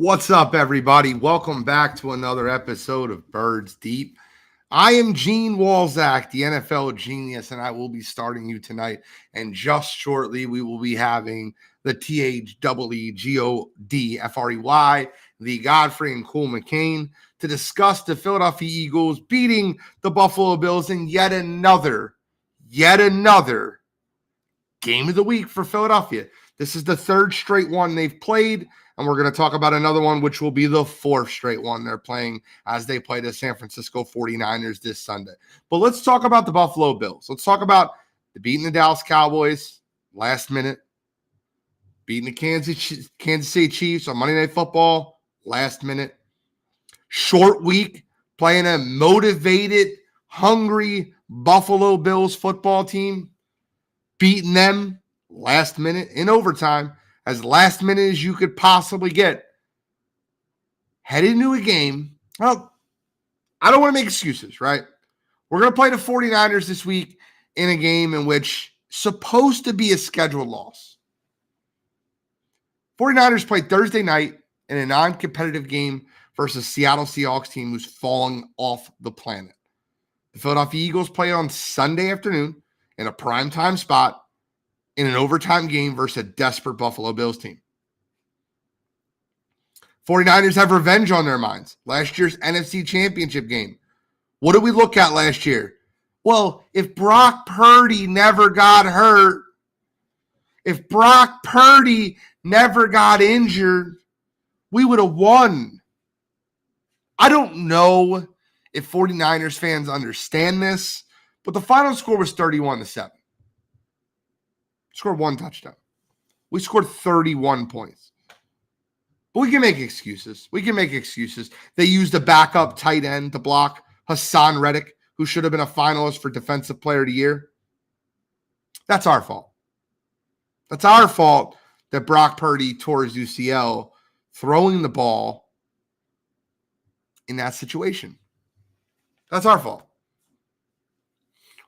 What's up, everybody? Welcome back to another episode of Birds Deep. I am Gene Walzak, the NFL genius, and I will be starting you tonight. And just shortly, we will be having the THEEGODFREY, the Godfrey and Cool McCain, to discuss the Philadelphia Eagles beating the Buffalo Bills in yet another game of the week for Philadelphia. This is the third straight one they've played. And we're going to talk about another one, which will be the fourth straight one they're playing as they play the San Francisco 49ers this Sunday. But let's talk about the Buffalo Bills. Let's talk about beating the Dallas Cowboys last minute, beating the Kansas City Chiefs on Monday Night Football last minute, short week, playing a motivated, hungry Buffalo Bills football team, beating them last minute in overtime, as last minute as you could possibly get. Headed into a game. Well, I don't want to make excuses, right? We're going to play the 49ers this week in a game in which supposed to be a scheduled loss. 49ers played Thursday night in a non-competitive game versus Seattle Seahawks team who's falling off the planet. The Philadelphia Eagles play on Sunday afternoon in a primetime spot in an overtime game versus a desperate Buffalo Bills team. 49ers have revenge on their minds. Last year's NFC Championship game. What did we look at last year? Well, if Brock Purdy never got hurt, if Brock Purdy never got injured, we would have won. I don't know if 49ers fans understand this, but the final score was 31-7. Scored one touchdown. We scored 31 points. But we can make excuses. They used a backup tight end to block Hassan Reddick, who should have been a finalist for Defensive Player of the Year. That's our fault. That's our fault that Brock Purdy tore his UCL throwing the ball in that situation. That's our fault.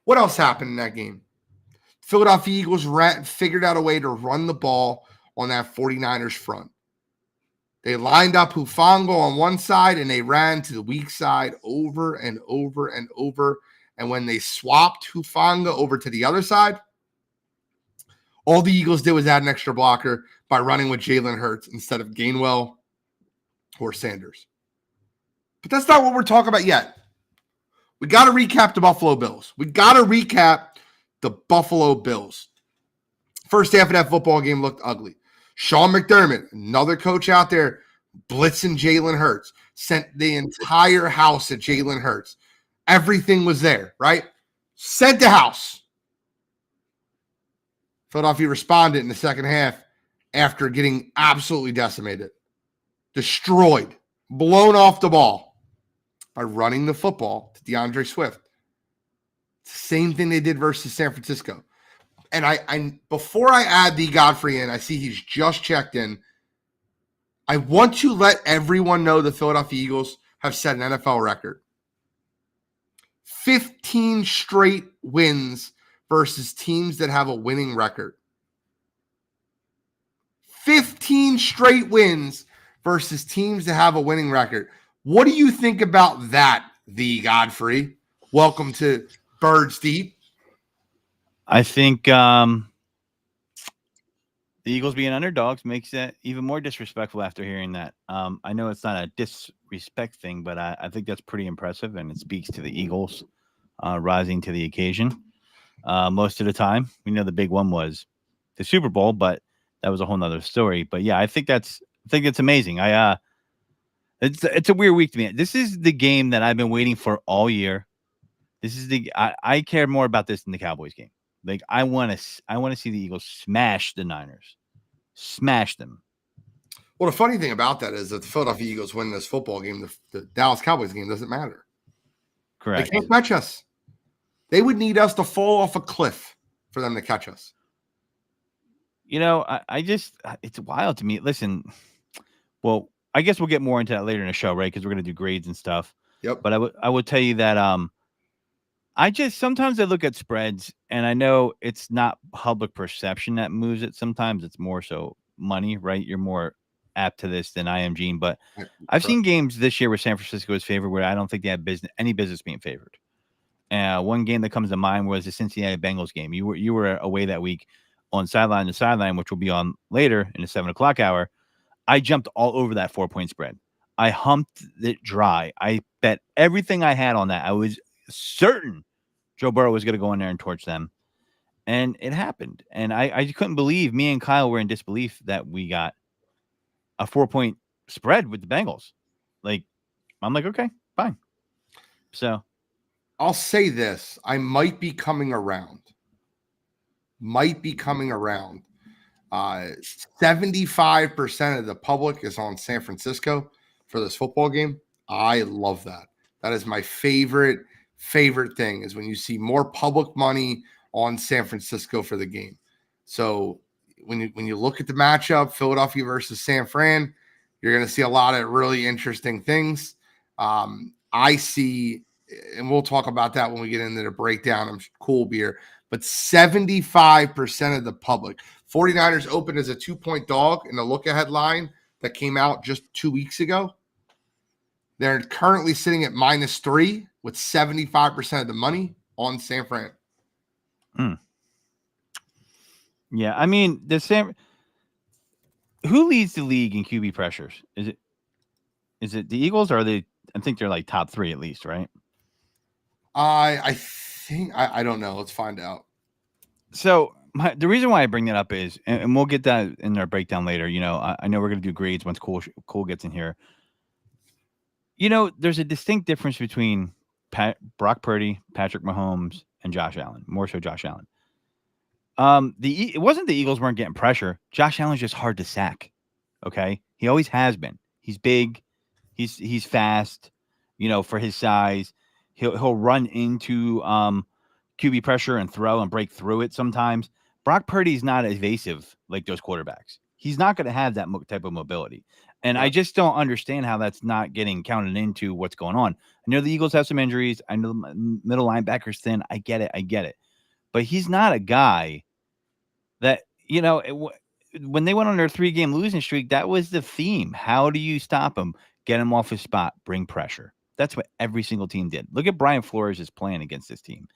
What else happened in that game? Philadelphia Eagles figured out a way to run the ball on that 49ers front. They lined up Hufanga on one side and they ran to the weak side over and over and over. And when they swapped Hufanga over to the other side, all the Eagles did was add an extra blocker by running with Jalen Hurts instead of Gainwell or Sanders. But that's not what we're talking about yet. We got to recap the Buffalo Bills. The Buffalo Bills. First half of that football game looked ugly. Sean McDermott, another coach out there, blitzing Jalen Hurts, sent the entire house at Jalen Hurts. Everything was there, right? Sent the house. Philadelphia responded in the second half after getting absolutely decimated, destroyed, blown off the ball by running the football to DeAndre Swift. Same thing they did versus San Francisco. And I before I add the Godfrey in, I see he's just checked in. I want to let everyone know the Philadelphia Eagles have set an NFL record. 15 straight wins versus teams that have a winning record. 15 straight wins versus teams that have a winning record. What do you think about that, the Godfrey? Welcome to Birds Deep. I think the Eagles being underdogs makes it even more disrespectful after hearing that. I know it's not a disrespect thing, but I think that's pretty impressive, and it speaks to the Eagles rising to the occasion. Most of the time, we know the big one was the Super Bowl, but that was a whole nother story. But yeah, I think it's amazing. It's a weird week to me. This is the game that I've been waiting for all year. This is I care more about this than the Cowboys game. Like I want to see the Eagles smash the Niners, smash them. Well, the funny thing about that is that the Philadelphia Eagles win this football game, the Dallas Cowboys game doesn't matter. Correct. They can't catch us. They would need us to fall off a cliff for them to catch us. You know, I just it's wild to me. Listen, well, I guess we'll get more into that later in the show, right? Because we're going to do grades and stuff. Yep. But I would tell you that sometimes I look at spreads and I know it's not public perception that moves it. Sometimes it's more so money, right? You're more apt to this than I am, Gene, but Right. I've seen games this year where San Francisco is favored where I don't think they have any business being favored. One game that comes to mind was the Cincinnati Bengals game. You were away that week on sideline to sideline, which will be on later in the 7:00 hour. I jumped all over that 4-point spread. I humped it dry. I bet everything I had on that. I was certain Joe Burrow was going to go in there and torch them. And it happened. And I couldn't believe, me and Kyle were in disbelief that we got a 4-point spread with the Bengals. Like, I'm like, okay, fine. So I'll say this. I might be coming around. 75% of the public is on San Francisco for this football game. I love that. That is my favorite thing, is when you see more public money on San Francisco for the game. So when you look at the matchup, Philadelphia versus San Fran, you're going to see a lot of really interesting things. I see, and we'll talk about that when we get into the breakdown of cool beer, but 75% of the public. 49ers opened as a 2-point dog in the look-ahead line that came out just 2 weeks ago. They're currently sitting at -3 with 75% of the money on San Fran. Yeah, I mean, who leads the league in QB pressures? Is it the Eagles, or are they? I think they're like top 3 at least, right? I think I don't know. Let's find out. So the reason why I bring that up is, and we'll get that in our breakdown later. I know we're going to do grades once Cool gets in here. There's a distinct difference between Brock Purdy, Patrick Mahomes, and Josh Allen. More so Josh Allen. It wasn't the Eagles weren't getting pressure. Josh Allen's just hard to sack. Okay, he always has been. He's big. He's fast. For his size, he'll run into QB pressure and throw and break through it sometimes. Brock Purdy's not evasive like those quarterbacks. He's not going to have that type of mobility. And I just don't understand how that's not getting counted into what's going on. I know the Eagles have some injuries. I know the middle linebacker's thin. I get it. But he's not a guy that, when they went on their 3-game losing streak, that was the theme. How do you stop him? Get him off his spot. Bring pressure. That's what every single team did. Look at Brian Flores' plan against this team.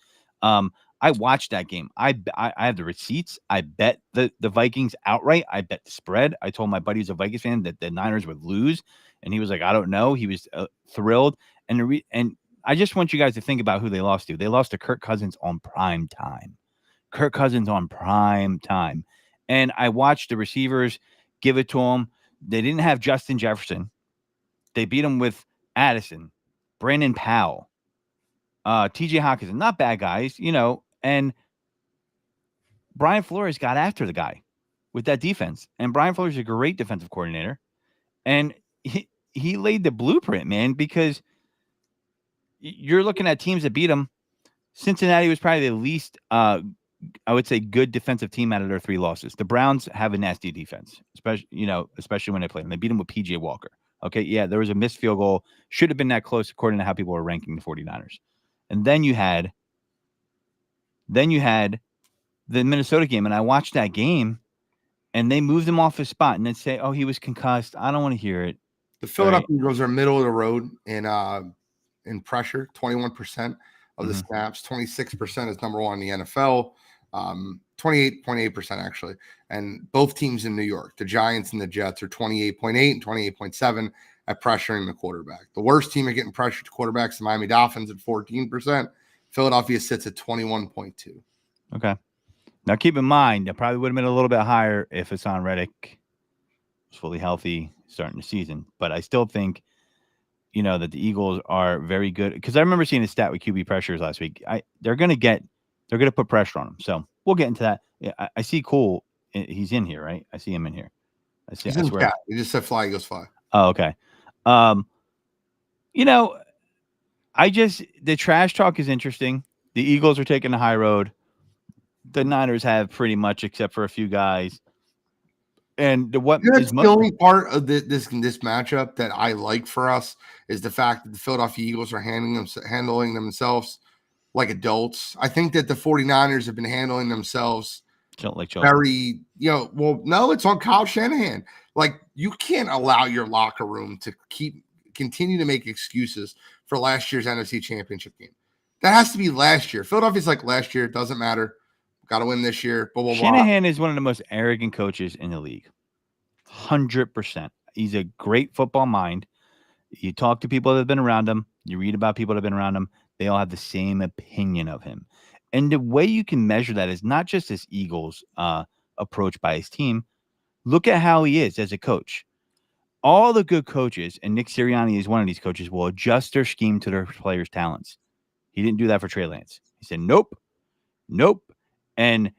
I watched that game. I have the receipts. I bet the Vikings outright. I bet the spread. I told my buddy who's a Vikings fan that the Niners would lose, and he was like, I don't know. He was thrilled. And I just want you guys to think about who they lost to. They lost to Kirk Cousins on prime time. And I watched the receivers give it to him. They didn't have Justin Jefferson. They beat him with Addison, Brandon Powell, TJ Hawkinson, not bad guys, and Brian Flores got after the guy with that defense. And Brian Flores is a great defensive coordinator. And he laid the blueprint, man, because you're looking at teams that beat him. Cincinnati was probably the least, I would say, good defensive team out of their 3 losses. The Browns have a nasty defense, especially when they play them. They beat them with PJ Walker. Okay, yeah, there was a missed field goal. Should have been that close according to how people were ranking the 49ers. And then you had the Minnesota game, and I watched that game, and they moved him off his spot, and then say, "Oh, he was concussed." I don't want to hear it. The Philadelphia Eagles are middle of the road in pressure. 21% of the snaps. 26% is number 1 in the NFL. 28.8% actually, and both teams in New York, the Giants and the Jets, are 28.8 and 28.7 at pressuring the quarterback. The worst team at getting pressure to quarterbacks, the Miami Dolphins, at 14%. Philadelphia sits at 21.2. Okay. Now keep in mind, it probably would have been a little bit higher if Hassan Reddick was fully healthy starting the season. But I still think, that the Eagles are very good, because I remember seeing a stat with QB pressures last week. They're going to put pressure on him. So we'll get into that. Yeah, I see Cole. He's in here, right? I see him in here. He's in the chat. He just said fly, Eagles fly. Oh, okay. The trash talk is interesting. The Eagles are taking the high road. The Niners have pretty much, except for a few guys. And the only part of this matchup that I like for us is the fact that the Philadelphia Eagles are handling themselves like adults. I think that the 49ers have been handling themselves very, no, it's on Kyle Shanahan. Like, You can't allow your locker room to continue to make excuses for last year's NFC Championship game. That has to be last year. Philadelphia's like last year. It doesn't matter. Got to win this year. Blah, blah, blah. Shanahan is one of the most arrogant coaches in the league. 100%. He's a great football mind. You talk to people that have been around him. You read about people that have been around him. They all have the same opinion of him. And the way you can measure that is not just his Eagles approach by his team. Look at how he is as a coach. All the good coaches, and Nick Sirianni is one of these coaches, will adjust their scheme to their players' talents. He didn't do that for Trey Lance. He said, nope. And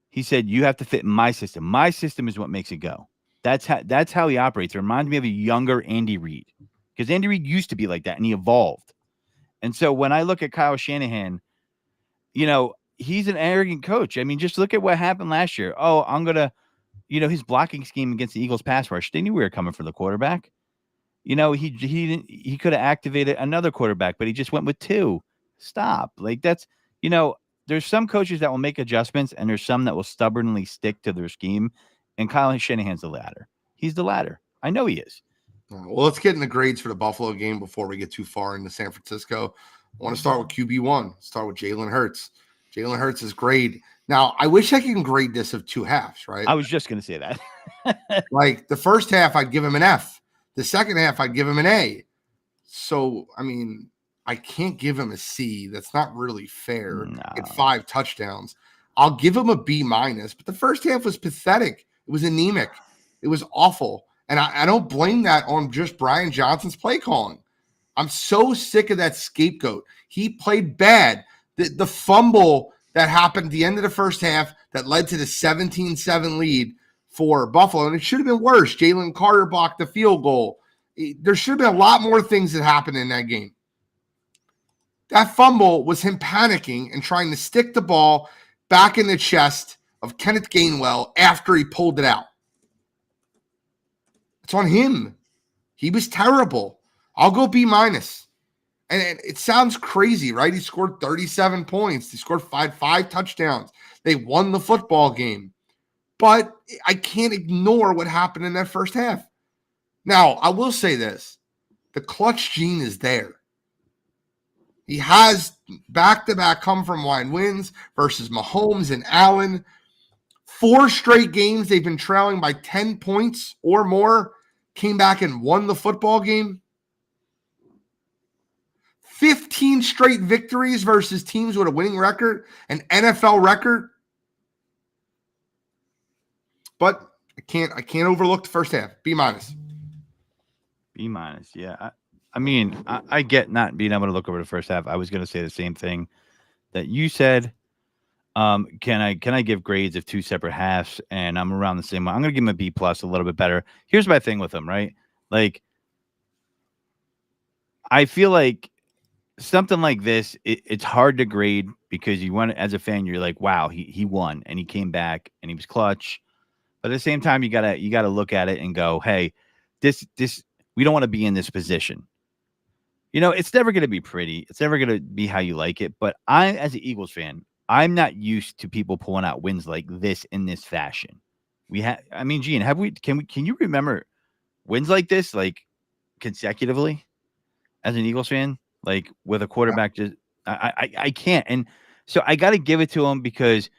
he said, you have to fit in my system. My system is what makes it go. That's how he operates. It reminds me of a younger Andy Reid, because Andy Reid used to be like that, and he evolved. And so when I look at Kyle Shanahan, he's an arrogant coach. I mean, just look at what happened last year. Oh, I'm going to, his blocking scheme against the Eagles pass rush, they knew we were coming for the quarterback. He could have activated another quarterback, but he just went with two. Stop. Like that's, there's some coaches that will make adjustments, and there's some that will stubbornly stick to their scheme. And Kyle Shanahan's the latter. He's the latter. I know he is. Well, let's get in the grades for the Buffalo game before we get too far into San Francisco. I want to start with QB1. Start with Jalen Hurts. Jalen Hurts is great. Now, I wish I could grade this of two halves, right? I was just going to say that. Like the first half, I'd give him an F. The second half, I'd give him an A. So, I mean, I can't give him a C. That's not really fair. No. At 5 touchdowns. I'll give him a B minus, but the first half was pathetic. It was anemic. It was awful. And I don't blame that on just Brian Johnson's play calling. I'm so sick of that scapegoat. He played bad. The fumble that happened at the end of the first half that led to the 17-7 lead for Buffalo, and it should have been worse. Jalen Carter blocked the field goal. There should have been a lot more things that happened in that game. That fumble was him panicking and trying to stick the ball back in the chest of Kenneth Gainwell after he pulled it out. It's on him. He was terrible. I'll go B minus. And it sounds crazy, right? He scored 37 points. He scored five touchdowns. They won the football game. But I can't ignore what happened in that first half. Now, I will say this. The clutch gene is there. He has back-to-back come-from-behind wins versus Mahomes and Allen. 4 straight games they've been trailing by 10 points or more. Came back and won the football game. 15 straight victories versus teams with a winning record, an NFL record. But I can't overlook the first half. B minus. B minus, yeah. I mean, I get not being able to look over the first half. I was going to say the same thing that you said. Can I give grades of 2 separate halves? And I'm around the same one. I'm going to give him a B plus, a little bit better. Here's my thing with him, right? Like, I feel like something like this, it's hard to grade because you want, as a fan, you're like, wow, he won and he came back and he was clutch. But at the same time, you gotta look at it and go, hey, this we don't want to be in this position. It's never going to be pretty. It's never going to be how you like it. But I, as an Eagles fan, I'm not used to people pulling out wins like this in this fashion. Gene, can you remember wins like this, like consecutively as an Eagles fan, like with a quarterback? Just I can't. And so I got to give it to him because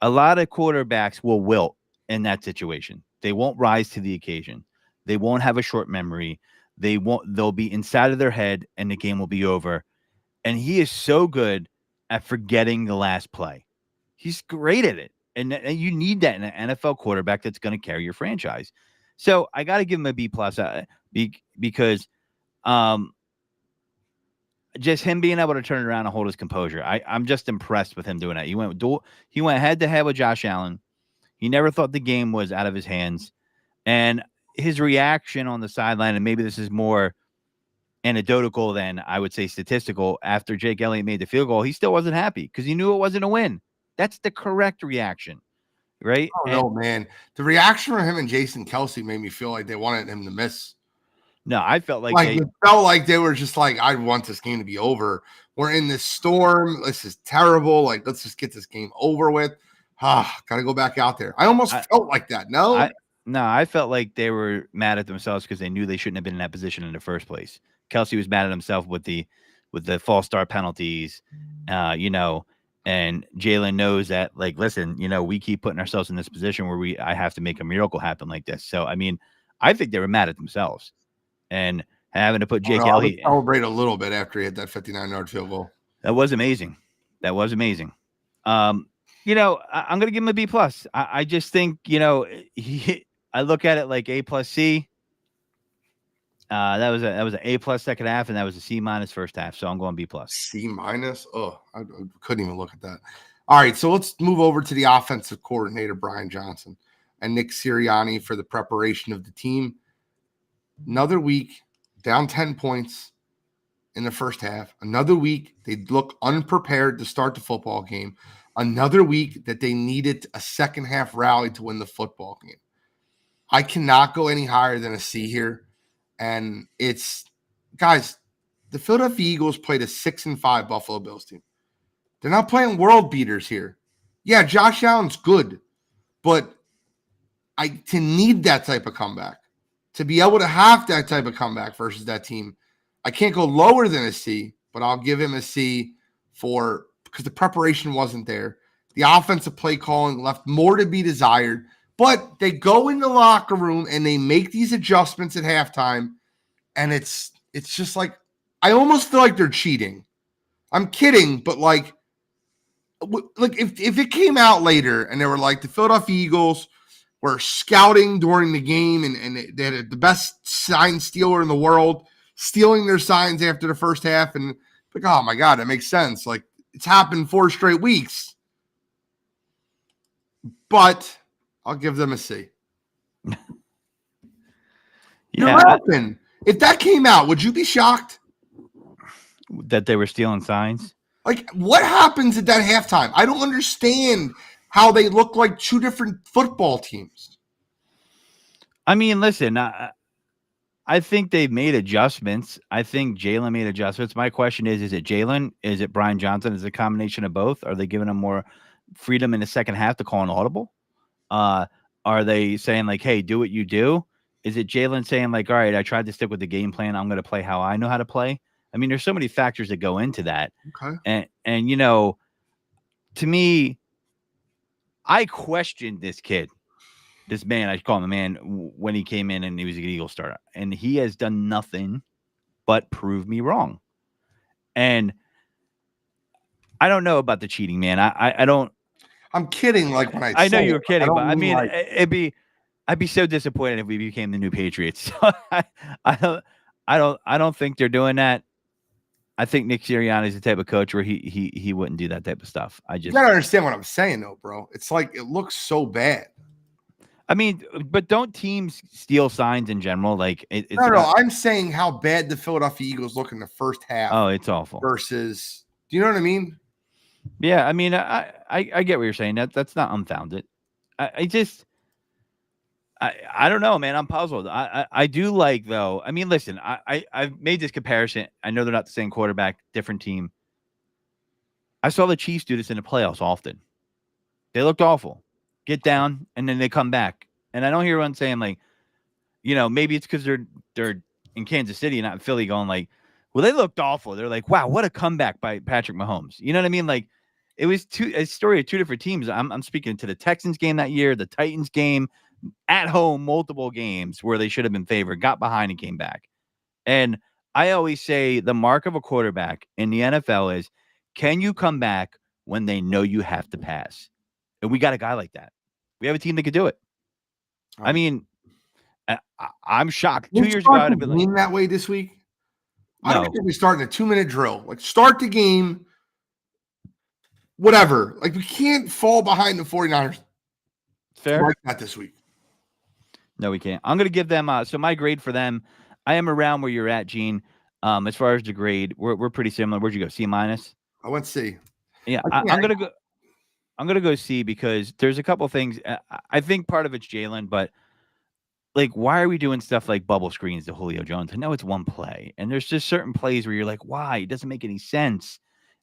a lot of quarterbacks will wilt in that situation. They won't rise to the occasion. They won't have a short memory. They'll be inside of their head and the game will be over. And he is so good at forgetting the last play. He's great at it. And you need that in an NFL quarterback that's going to carry your franchise. So I got to give him a B plus because just him being able to turn it around and hold his composure. I'm just impressed with him doing that. He went head to head with Josh Allen. He never thought the game was out of his hands. And his reaction on the sideline, and maybe this is more anecdotal than I would say statistical, after Jake Elliott made the field goal, he still wasn't happy because he knew it wasn't a win. That's the correct reaction, right? Oh, no, man. The reaction from him and Jason Kelsey made me feel like they wanted him to miss. No, I felt like it felt like they were just like, I want this game to be over. We're in this storm. This is terrible. Like, let's just get this game over with. Got to go back out there. I almost felt like that. No? No, I felt like they were mad at themselves because they knew they shouldn't have been in that position in the first place. Kelsey was mad at himself with the false start penalties, you know, and Jalen knows that, like, listen, you know, we keep putting ourselves in this position where I have to make a miracle happen like this. So, I mean, I think they were mad at themselves and having to put Oh, Jake no, I would Elliott. celebrate a little bit after he hit that 59-yard field goal. That was amazing. That was amazing. You know, I'm gonna give him a B plus. I just think, you know, I look at it like A plus C. That was an A plus second half, and that was a C minus first half. So I'm going B plus. C minus. Oh, I couldn't even look at that. All right, so let's move over to the offensive coordinator, Brian Johnson, and Nick Sirianni for the preparation of the team. Another week, down 10 points in the first half. Another week, they look unprepared to start the football game. Another week that they needed a second half rally to win the football game. I cannot go any higher than a C here. And it's, guys, the Philadelphia Eagles played a 6-5 Buffalo Bills team. They're not playing world beaters here. Yeah, Josh Allen's good, but to need that type of comeback, to be able to have that type of comeback versus that team, I can't go lower than a C, but I'll give him a C because the preparation wasn't there. The offensive play calling left more to be desired. But they go in the locker room and they make these adjustments at halftime, and it's just like, I almost feel like they're cheating. I'm kidding, but like if it came out later and they were like the Philadelphia Eagles were scouting during the game and they had the best sign stealer in the world stealing their signs after the first half, and like, oh my God, that makes sense. Like, it's happened 4 straight weeks. But I'll give them a C. You're laughing. If that came out, would you be shocked? That they were stealing signs? Like, what happens at that halftime? I don't understand how they look like two different football teams. I mean, listen, I think they've made adjustments. I think Jalen made adjustments. My question is it Jalen? Is it Brian Johnson? Is it a combination of both? Are they giving him more freedom in the second half to call an audible? Are they saying like, hey, do what you do? Is it Jalen saying like, all right, I tried to stick with the game plan. I'm going to play how I know how to play. I mean, there's so many factors that go into that. Okay. And you know, to me, I questioned this kid, this man. I call him a man when he came in and he was an Eagle starter, and he has done nothing but prove me wrong. And I don't know about the cheating, man. I don't. I'm kidding. Like when I know you were kidding, but I mean, like, I'd be so disappointed if we became the new Patriots. So I don't think they're doing that. I think Nick Sirianni is the type of coach where he wouldn't do that type of stuff. You gotta understand what I'm saying, though, bro. It's like it looks so bad. I mean, but don't teams steal signs in general? Like, no. I'm saying how bad the Philadelphia Eagles look in the first half. Oh, it's awful. Versus, do you know what I mean? Yeah, I mean, I get what you're saying. That's not unfounded. I don't know, man. I'm puzzled. I do like, though. I mean, listen, I've made this comparison. I know they're not the same quarterback, different team. I saw the Chiefs do this in the playoffs often. They looked awful. Get down, and then they come back. And I don't hear anyone saying like, you know, maybe it's because they're in Kansas City and not in Philly going like, well, they looked awful. They're like, wow, what a comeback by Patrick Mahomes. You know what I mean? Like, it was a story of two different teams. I'm speaking to the Texans game that year, the Titans game, at home, multiple games where they should have been favored, got behind and came back. And I always say the mark of a quarterback in the NFL is, can you come back when they know you have to pass? And we got a guy like that. We have a team that could do it. I mean, I'm shocked. 2 years ago, I'd have been like, that way this week. No. I don't think we're starting a 2-minute drill. Like, start the game, whatever. Like, we can't fall behind the 49ers. Fair. Like that this week. No, we can't. I'm going to give them. So my grade for them, I am around where you're at, Gene. As far as the grade, we're pretty similar. Where'd you go? C minus. I went C. Yeah, I'm gonna go. I'm gonna go C because there's a couple things. I think part of it's Jalen, but like, why are we doing stuff like bubble screens to Julio Jones? I know it's one play, and there's just certain plays where you're like, why? It doesn't make any sense.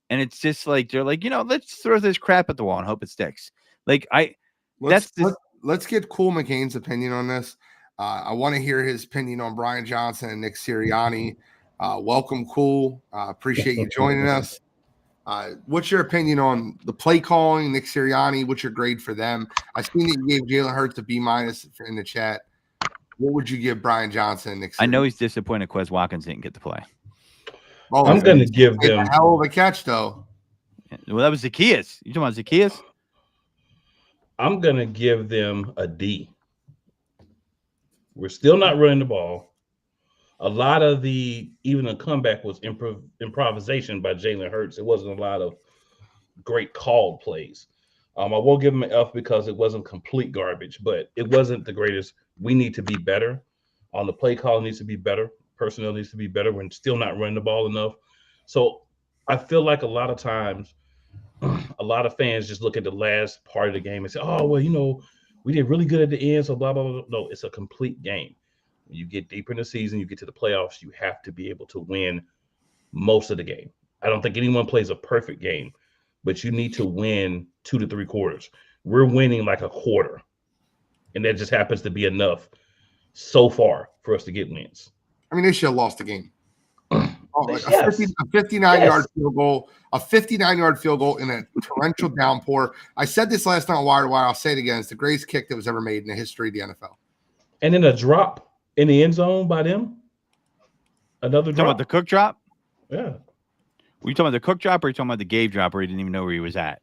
And it's just like they're like, you know, let's throw this crap at the wall and hope it sticks. Like let's let's get Cool McCain's opinion on this. I want to hear his opinion on Brian Johnson and Nick Sirianni. Welcome, Cool. Appreciate you joining us. What's your opinion on the play calling, Nick Sirianni? What's your grade for them? I seen that you gave Jalen Hurts a B- in the chat. What would you give Brian Johnson and Nick Sirianni? I know he's disappointed Quez Watkins didn't get to play. Oh, I'm going to give them a hell of a catch, though. Well, that was Zacchaeus. You talking about Zacchaeus? I'm going to give them a D. We're still not running the ball. A lot of even the comeback was improvisation by Jalen Hurts. It wasn't a lot of great called plays. I won't give him an F because it wasn't complete garbage, but it wasn't the greatest. We need to be better. On the play call needs to be better. Personnel needs to be better. We're still not running the ball enough. So I feel like a lot of times, a lot of fans just look at the last part of the game and say, oh, well, we did really good at the end, so blah, blah, blah. No, it's a complete game. When you get deeper in the season, you get to the playoffs, you have to be able to win most of the game. I don't think anyone plays a perfect game, but you need to win 2 to 3 quarters. We're winning like a quarter, and that just happens to be enough so far for us to get wins. I mean, they should have lost the game. Yes. A 59-yard field goal, a 59-yard field goal in a torrential downpour. I said this last night on Wire to Wire. I'll say it again. It's the greatest kick that was ever made in the history of the NFL. And then a drop in the end zone by them. Another drop. Talking about the Cook drop? Yeah. Were you talking about the Cook drop or are you talking about the Gabe drop where he didn't even know where he was at?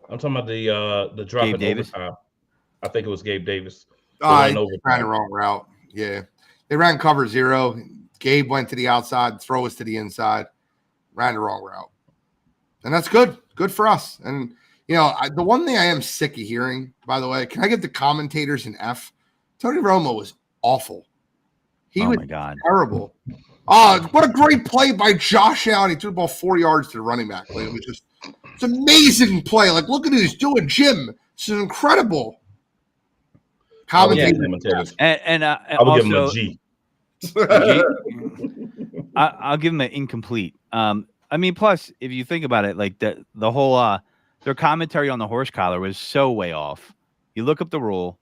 I'm talking about the drop Gabe in Davis? overtime. I think it was Gabe Davis. They ran the wrong route. Yeah. They ran cover 0. Gabe went to the outside, throw us to the inside, ran the wrong route. And that's good. Good for us. And, the one thing I am sick of hearing, by the way, can I give the commentators an F? Tony Romo was awful. He was terrible. Oh, what a great play by Josh Allen. He threw the ball 4 yards to the running back. Like, it's an amazing play. Like, look at what he's doing, Jim. This is incredible. Commentators. And I would give him a G. I'll give him an incomplete. Plus, if you think about it, like the whole their commentary on the horse collar was so way off. You look up the rule,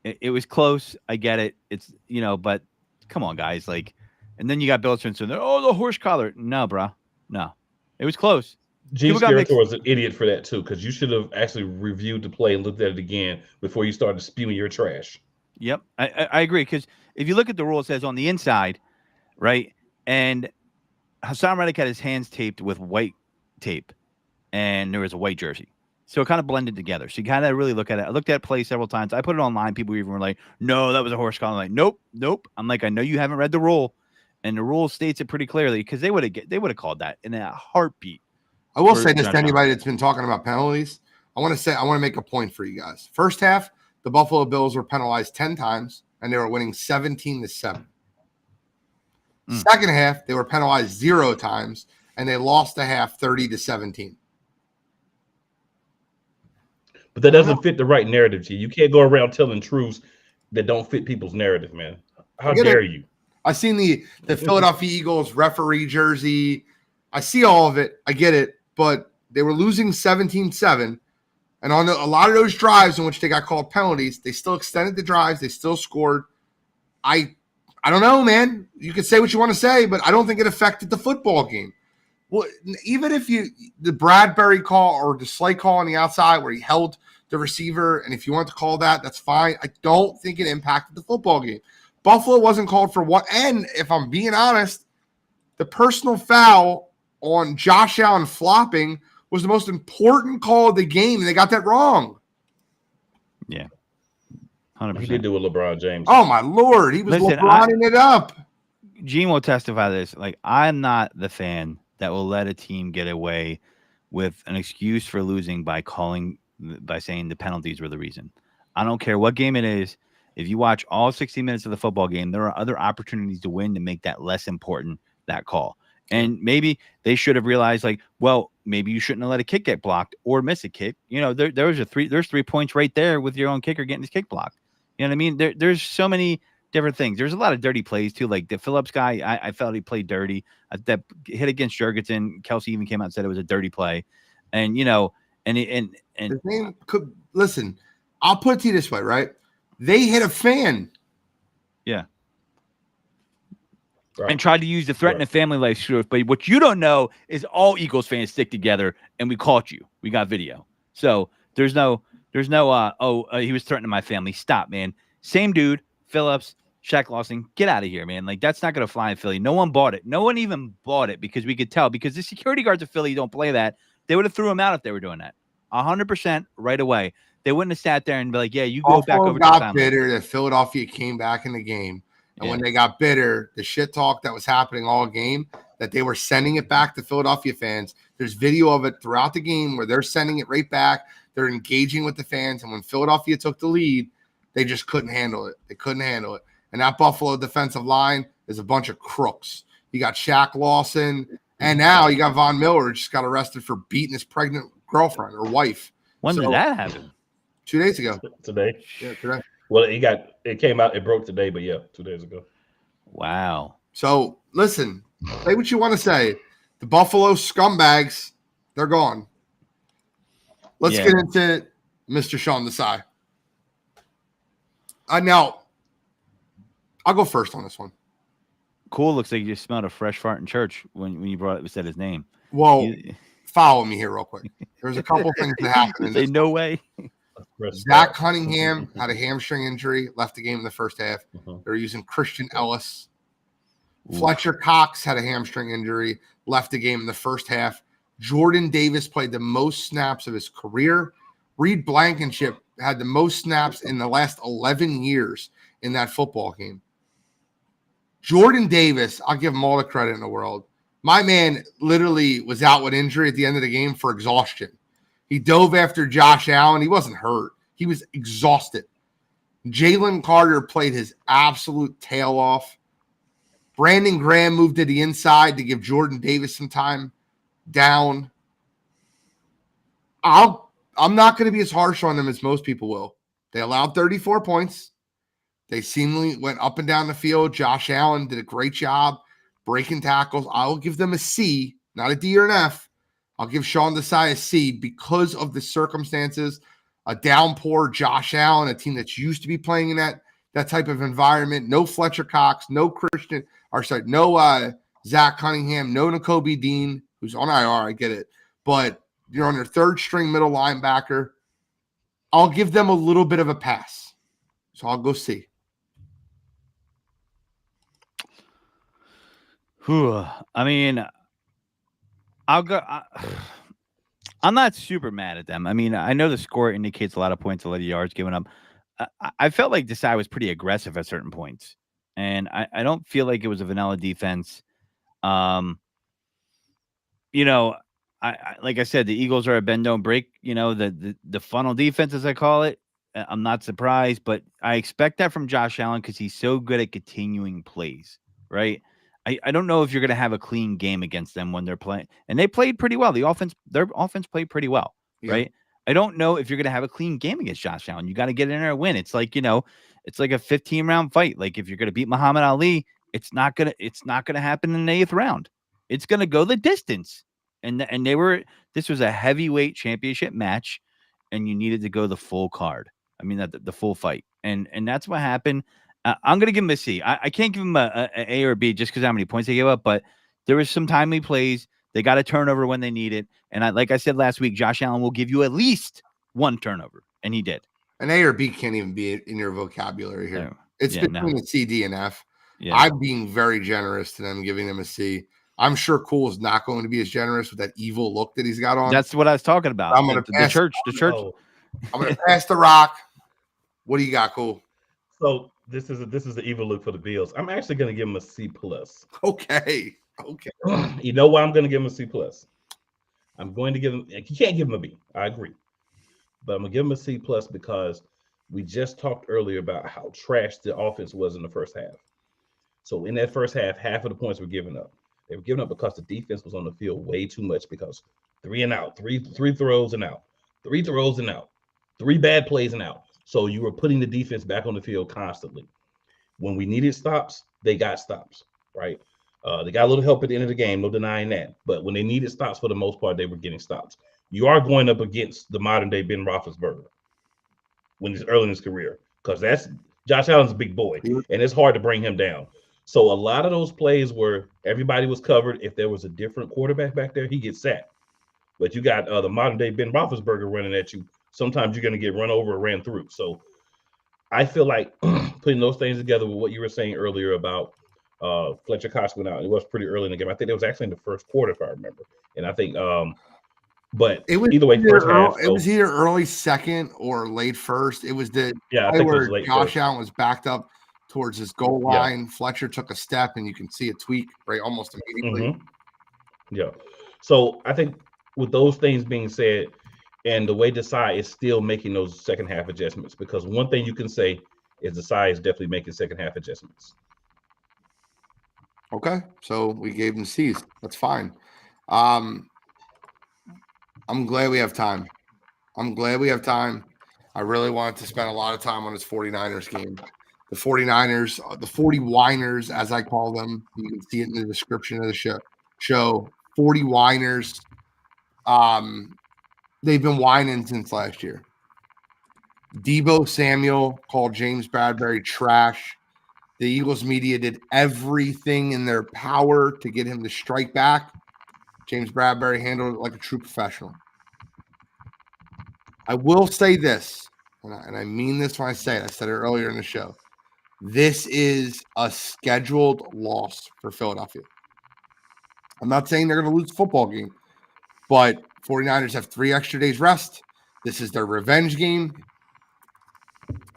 it was close. I get it. It's but come on, guys. Like, and then you got Bill Swinson. Oh, the horse collar. No, bro. No, it was close. Gene Skeletor was an idiot for that too, because you should have actually reviewed the play and looked at it again before you started spewing your trash. Yep, I agree. Because if you look at the rule, it says on the inside, right? And Hassan Reddick had his hands taped with white tape, and there was a white jersey. So it kind of blended together. So you kind of really look at it. I looked at play several times. I put it online. People even were like, no, that was a horse collar. I'm like, nope. I'm like, I know you haven't read the rule. And the rule states it pretty clearly because they would have called that in a heartbeat. I will say this to anybody that's been talking about penalties. I want to make a point for you guys. First half, the Buffalo Bills were penalized 10 times, and they were winning 17-7. Second half, they were penalized 0 times, and they lost the half 30-17. But that doesn't fit the right narrative, G. You can't go around telling truths that don't fit people's narrative, man. How dare you? I seen the Philadelphia Eagles referee jersey. I see all of it. I get it. But they were losing 17-7. And on a lot of those drives in which they got called penalties, they still extended the drives. They still scored. I don't know, man. You can say what you want to say, but I don't think it affected the football game. Well, even if the Bradbury call or the Slay call on the outside where he held the receiver, and if you want to call that, that's fine. I don't think it impacted the football game. Buffalo wasn't called for what? And if I'm being honest, the personal foul on Josh Allen flopping was the most important call of the game, and they got that wrong. Yeah. 100%. He did do with LeBron James. Oh, my Lord. He was LeBroning it up. Gene will testify to this. Like, I'm not the fan that will let a team get away with an excuse for losing by saying the penalties were the reason. I don't care what game it is. If you watch all 60 minutes of the football game, there are other opportunities to win to make that less important, that call. And maybe they should have realized, like, well, maybe you shouldn't have let a kick get blocked or miss a kick. There's 3 points right there with your own kicker getting his kick blocked. You know what I mean? There's so many different things. There's a lot of dirty plays too. Like the Phillips guy, I felt he played dirty. That hit against Jurgensen, Kelsey even came out and said it was a dirty play. And and his name could listen. I'll put it to you this way, right? They hit a fan. Yeah. Right. And tried to use the threaten the family life truth. But what you don't know is all Eagles fans stick together, and we caught you. We got video. So there's no, he was threatening my family. Stop, man. Same dude, Phillips, Shaq Lawson, get out of here, man. Like, that's not going to fly in Philly. No one bought it. No one even bought it because we could tell. Because the security guards of Philly don't play that. They would have threw him out if they were doing that. 100% right away. They wouldn't have sat there and be like, yeah, you go back over to the got bitter that Philadelphia came back in the game. And when they got bitter, the shit talk that was happening all game, that they were sending it back to Philadelphia fans. There's video of it throughout the game where they're sending it right back. They're engaging with the fans. And when Philadelphia took the lead, they just couldn't handle it. They couldn't handle it. And that Buffalo defensive line is a bunch of crooks. You got Shaq Lawson, and now you got Von Miller, who just got arrested for beating his pregnant girlfriend or wife. When did that happen? 2 days ago. Today. Yeah, today. Well, it came out, it broke today, but yeah, 2 days ago. Wow. So listen, say what you want to say. The Buffalo scumbags, they're gone. Let's get into Mr. Sean Desai. Now, I'll go first on this one. Cool. Looks like you just smelled a fresh fart in church when you brought it, said his name. Well, follow me here real quick. There's a couple things that happened. Say no way. Zach Cunningham had a hamstring injury, left the game in the first half. They're using Christian Ellis. Fletcher Cox had a hamstring injury, left the game in the first half. Jordan Davis played the most snaps of his career. Reed Blankenship had the most snaps in the last 11 years in that football game. Jordan Davis, I'll give him all the credit in the world. My man literally was out with injury at the end of the game for exhaustion. He dove after Josh Allen. He wasn't hurt. He was exhausted. Jalen Carter played his absolute tail off. Brandon Graham moved to the inside to give Jordan Davis some time down. I'm not going to be as harsh on them as most people will. They allowed 34 points. They seemingly went up and down the field. Josh Allen did a great job breaking tackles. I'll give them a C, not a D or an F. I'll give Sean Desai a C because of the circumstances. A downpour Josh Allen, a team that's used to be playing in that type of environment. No Fletcher Cox, no Zach Cunningham, no Nakobe Dean, who's on IR. I get it. But you're on your third string middle linebacker. I'll give them a little bit of a pass. So I'll go C. I mean, I'll go. I'm not super mad at them. I mean, I know the score indicates a lot of points, a lot of yards given up. I felt like Desai was pretty aggressive at certain points, and I don't feel like it was a vanilla defense. You know, I like I said, the Eagles are a bend don't break. You know, the funnel defense, as I call it. I'm not surprised, but I expect that from Josh Allen because he's so good at continuing plays, right? I don't know if you're going to have a clean game against them when they're playing. And they played pretty well. Their offense played pretty well, right? I don't know if you're going to have a clean game against Josh Allen. You got to get in there and win. It's like, it's like a 15-round fight. Like if you're going to beat Muhammad Ali, it's not going to happen in the 8th round. It's going to go the distance. And this was a heavyweight championship match, and you needed to go the full card. I mean, the full fight. And that's what happened. I'm going to give him a C. I can't give him a A or B just because how many points they gave up, but there was some timely plays. They got a turnover when they need it. And like I said last week, Josh Allen will give you at least one turnover, and he did. An A or B can't even be in your vocabulary here. No. It's between a C, D, and F. Yeah. I'm being very generous to them, giving them a C. I'm sure Cool is not going to be as generous with that evil look that he's got on. That's what I was talking about. I'm going to the church. I'm going to pass the rock. What do you got, Cool? So this is the evil look for the Bills. I'm actually going to give him a C+. Okay. You know why I'm going to give him a C+? I'm going to give him. You can't give him a B. I agree, but I'm going to give him a C+ because we just talked earlier about how trash the offense was in the first half. So in that first half of the points were given up. They were given up because the defense was on the field way too much because 3 and out, three throws and out, 3 throws and out, 3 bad plays and out. So you were putting the defense back on the field constantly. When we needed stops, they got stops, right? They got a little help at the end of the game, no denying that. But when they needed stops, for the most part, they were getting stops. You are going up against the modern-day Ben Roethlisberger. when he's early in his career, because that's Josh Allen's a big boy, and it's hard to bring him down. So a lot of those plays where everybody was covered, if there was a different quarterback back there, he gets sacked. But you got the modern day Ben Roethlisberger running at you. Sometimes you're going to get run over or ran through. So I feel like putting those things together with what you were saying earlier about Fletcher Cox went out. It was pretty early in the game. I think it was actually in the first quarter, if I remember. And I think, but it was either way, first half. It was either early second or late first. It was the I think where it was late Josh first. Allen was backed up towards his goal line. Yeah. Fletcher took a step, and you can see a tweak right almost immediately. Mm-hmm. Yeah. So I think with those things being said, and the way Desai is still making those second half adjustments, because one thing you can say is Desai is definitely making second half adjustments. Okay, so we gave him C's. That's fine. I'm glad we have time. I really wanted to spend a lot of time on this 49ers game. The 49ers, the 40 whiners, as I call them. You can see it in the description of the show. 40 whiners. They've been whining since last year. Deebo Samuel called James Bradberry trash. The Eagles media did everything in their power to get him to strike back. James Bradberry handled it like a true professional. I will say this, and I mean this when I say it. I said it earlier in the show. This is a scheduled loss for Philadelphia. I'm not saying they're going to lose the football game, but 49ers have 3 extra days rest. This is their revenge game.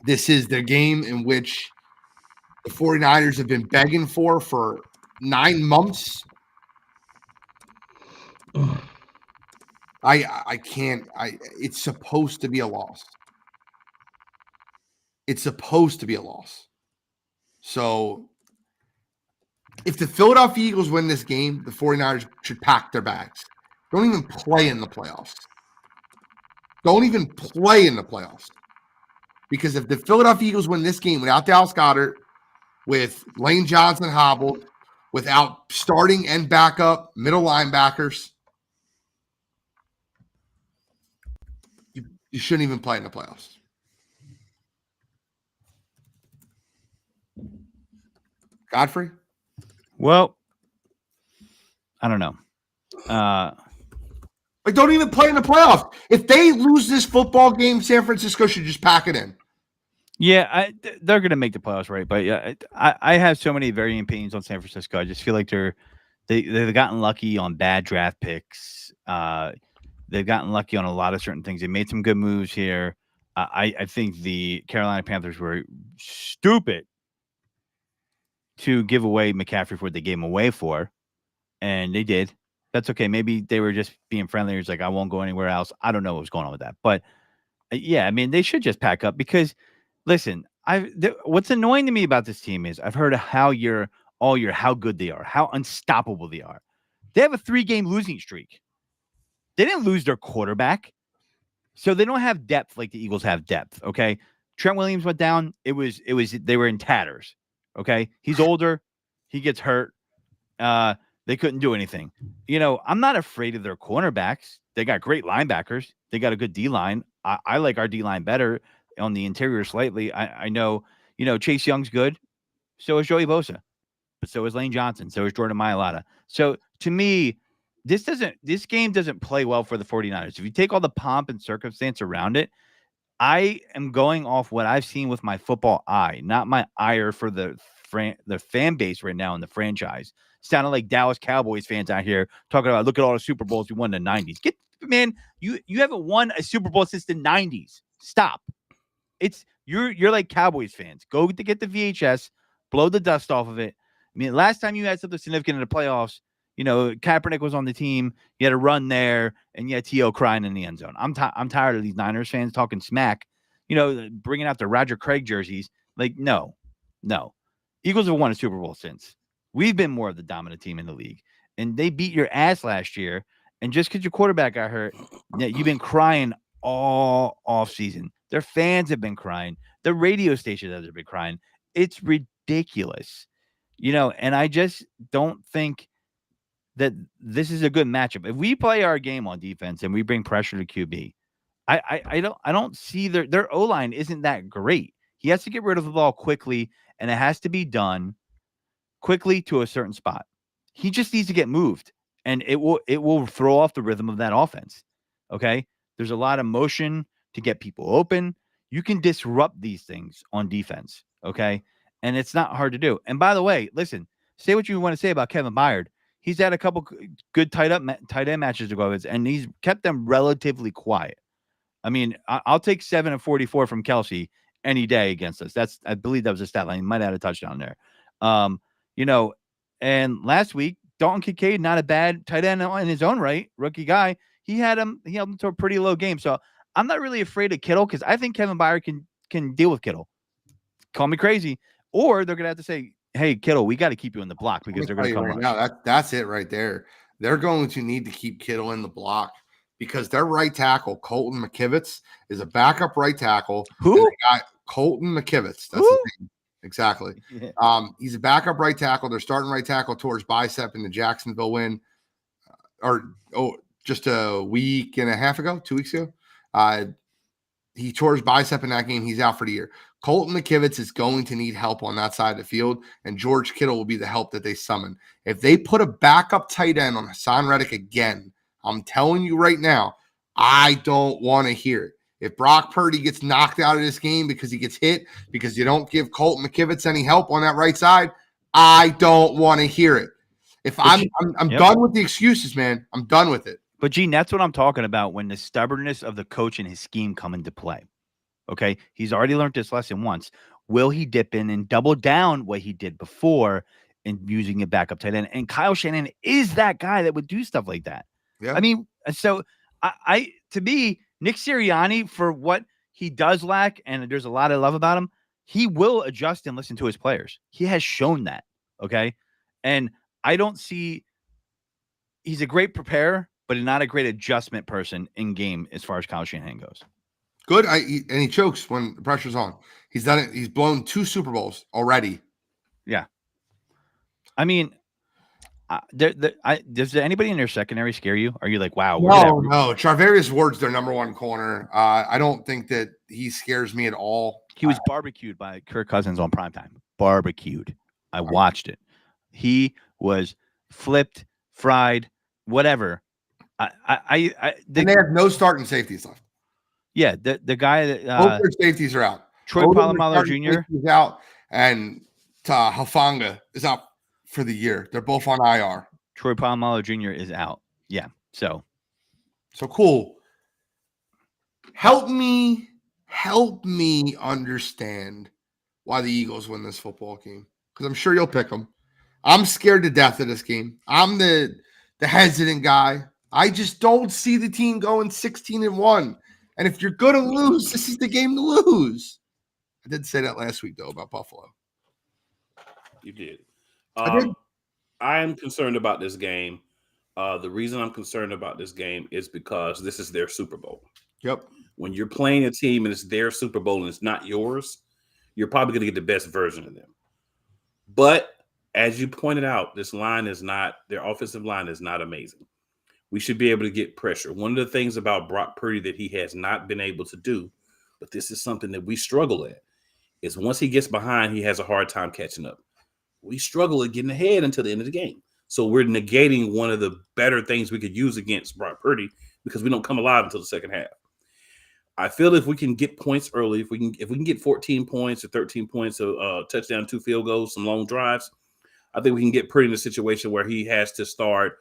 This is the game in which the 49ers have been begging for 9 months. I can't. It's supposed to be a loss. It's supposed to be a loss. So if the Philadelphia Eagles win this game, the 49ers should pack their bags. Don't even play in the playoffs. Because if the Philadelphia Eagles win this game without Dallas Goedert, with Lane Johnson hobbled, without starting and backup middle linebackers, you shouldn't even play in the playoffs. Godfrey? Well, I don't know. Don't even play in the playoffs. If they lose this football game, San Francisco should just pack it in. Yeah, they're going to make the playoffs, right? But yeah, I have so many varying opinions on San Francisco. I just feel like they've gotten lucky on bad draft picks. They've gotten lucky on a lot of certain things. They made some good moves here. I think the Carolina Panthers were stupid to give away McCaffrey for what they gave him away for, and they did. That's okay. Maybe they were just being friendly. It's like, I won't go anywhere else. I don't know what was going on with that. But, yeah, I mean, they should just pack up because, listen, what's annoying to me about this team is I've heard how good they are, how unstoppable they are. They have a 3-game losing streak. They didn't lose their quarterback. So they don't have depth like the Eagles have depth, okay? Trent Williams went down. They were in tatters, okay? He's older. He gets hurt. They couldn't do anything. I'm not afraid of their cornerbacks. They got great linebackers. They got a good D-line. I like our D-line better on the interior slightly. I know, Chase Young's good. So is Joey Bosa. But so is Lane Johnson. So is Jordan Mailata. So to me, this game doesn't play well for the 49ers. If you take all the pomp and circumstance around it, I am going off what I've seen with my football eye, not my ire for the fan base right now in the franchise. Sounded like Dallas Cowboys fans out here talking about, look at all the Super Bowls we won in the 90s. Man, you haven't won a Super Bowl since the 90s. Stop. You're like Cowboys fans. Go to get the VHS, blow the dust off of it. I mean, last time you had something significant in the playoffs, Kaepernick was on the team. You had a run there, and you had T.O. crying in the end zone. I'm tired of these Niners fans talking smack, bringing out the Roger Craig jerseys. Like, no. Eagles have won a Super Bowl since. We've been more of the dominant team in the league, and they beat your ass last year. And just because your quarterback got hurt, you've been crying all offseason. Their fans have been crying. The radio station has been crying. It's ridiculous, and I just don't think that this is a good matchup. If we play our game on defense and we bring pressure to QB, I don't see their O-line isn't that great. He has to get rid of the ball quickly, and it has to be done quickly to a certain spot. He just needs to get moved, and it will throw off the rhythm of that offense. Okay? There's a lot of motion to get people open. You can disrupt these things on defense, okay? And it's not hard to do. And by the way, listen, say what you want to say about Kevin Byard. He's had a couple good tight end matches to go with, and he's kept them relatively quiet. I mean, I'll take 7 of 44 from Kelsey any day against us. I believe that was a stat line. He might have had a touchdown there. You know, and last week, Dalton Kincaid, not a bad tight end in his own right, rookie guy. He held him to a pretty low game. So I'm not really afraid of Kittle because I think Kevin Byard can deal with Kittle. Call me crazy. Or they're gonna have to say, hey, Kittle, we got to keep you in the block because they're gonna come right now. That's it right there. They're going to need to keep Kittle in the block because their right tackle, Colton McKivitz, is a backup right tackle. Who? Colton McKivitz. That's Who? his name. Exactly. Yeah. He's a backup right tackle. They're starting right tackle towards bicep in the Jacksonville win, just a week and a half ago, 2 weeks ago. He tore his bicep in that game. He's out for the year. Colton McKivitz is going to need help on that side of the field, and George Kittle will be the help that they summon. If they put a backup tight end on Hassan Reddick again, I'm telling you right now, I don't want to hear it. If Brock Purdy gets knocked out of this game because he gets hit, because you don't give Colton McKivitz any help on that right side, I don't want to hear it. I'm done with the excuses, man. I'm done with it. But Gene, that's what I'm talking about when the stubbornness of the coach and his scheme come into play. Okay, he's already learned this lesson once. Will he dip in and double down what he did before in using a backup tight end? And Kyle Shanahan is that guy that would do stuff like that. Yeah. I mean, so I to me, Nick Sirianni, for what he does lack, and there's a lot I love about him, he will adjust and listen to his players. He has shown that. Okay, and I don't see. He's a great preparer, but not a great adjustment person in game as far as Kyle Shanahan goes. Good. And he chokes when the pressure's on. He's done it. He's blown 2 Super Bowls already. Yeah. I mean, does anybody in their secondary scare you? Are you like, wow? No. Charvarius Ward's their number 1 corner. I don't think that he scares me at all. He was barbecued by Kirk Cousins on primetime. Barbecued. I watched it. He was flipped, fried, whatever. And they have no starting safeties left. Yeah, the guy that both their safeties are out. Troy Polamalu Jr. is out, and Hufanga is out for the year. They're both on IR. Troy Polamalu Jr. is out. Yeah, so cool. Help me understand why the Eagles win this football game, because I'm sure you'll pick them. I'm scared to death of this game. I'm the hesitant guy. I just don't see the team going 16-1. And if you're going to lose, this is the game to lose. I did say that last week, though, about Buffalo. You did. I am concerned about this game. The reason I'm concerned about this game is because this is their Super Bowl. Yep. When you're playing a team and it's their Super Bowl and it's not yours, you're probably going to get the best version of them. But as you pointed out, their offensive line is not amazing. We should be able to get pressure. One of the things about Brock Purdy that he has not been able to do, but this is something that we struggle at, is once he gets behind, he has a hard time catching up. We struggle at getting ahead until the end of the game. So we're negating one of the better things we could use against Brock Purdy because we don't come alive until the second half. I feel if we can get points early, if we can get 14 points or 13 points, a touchdown, 2 field goals, some long drives, I think we can get Purdy in a situation where he has to start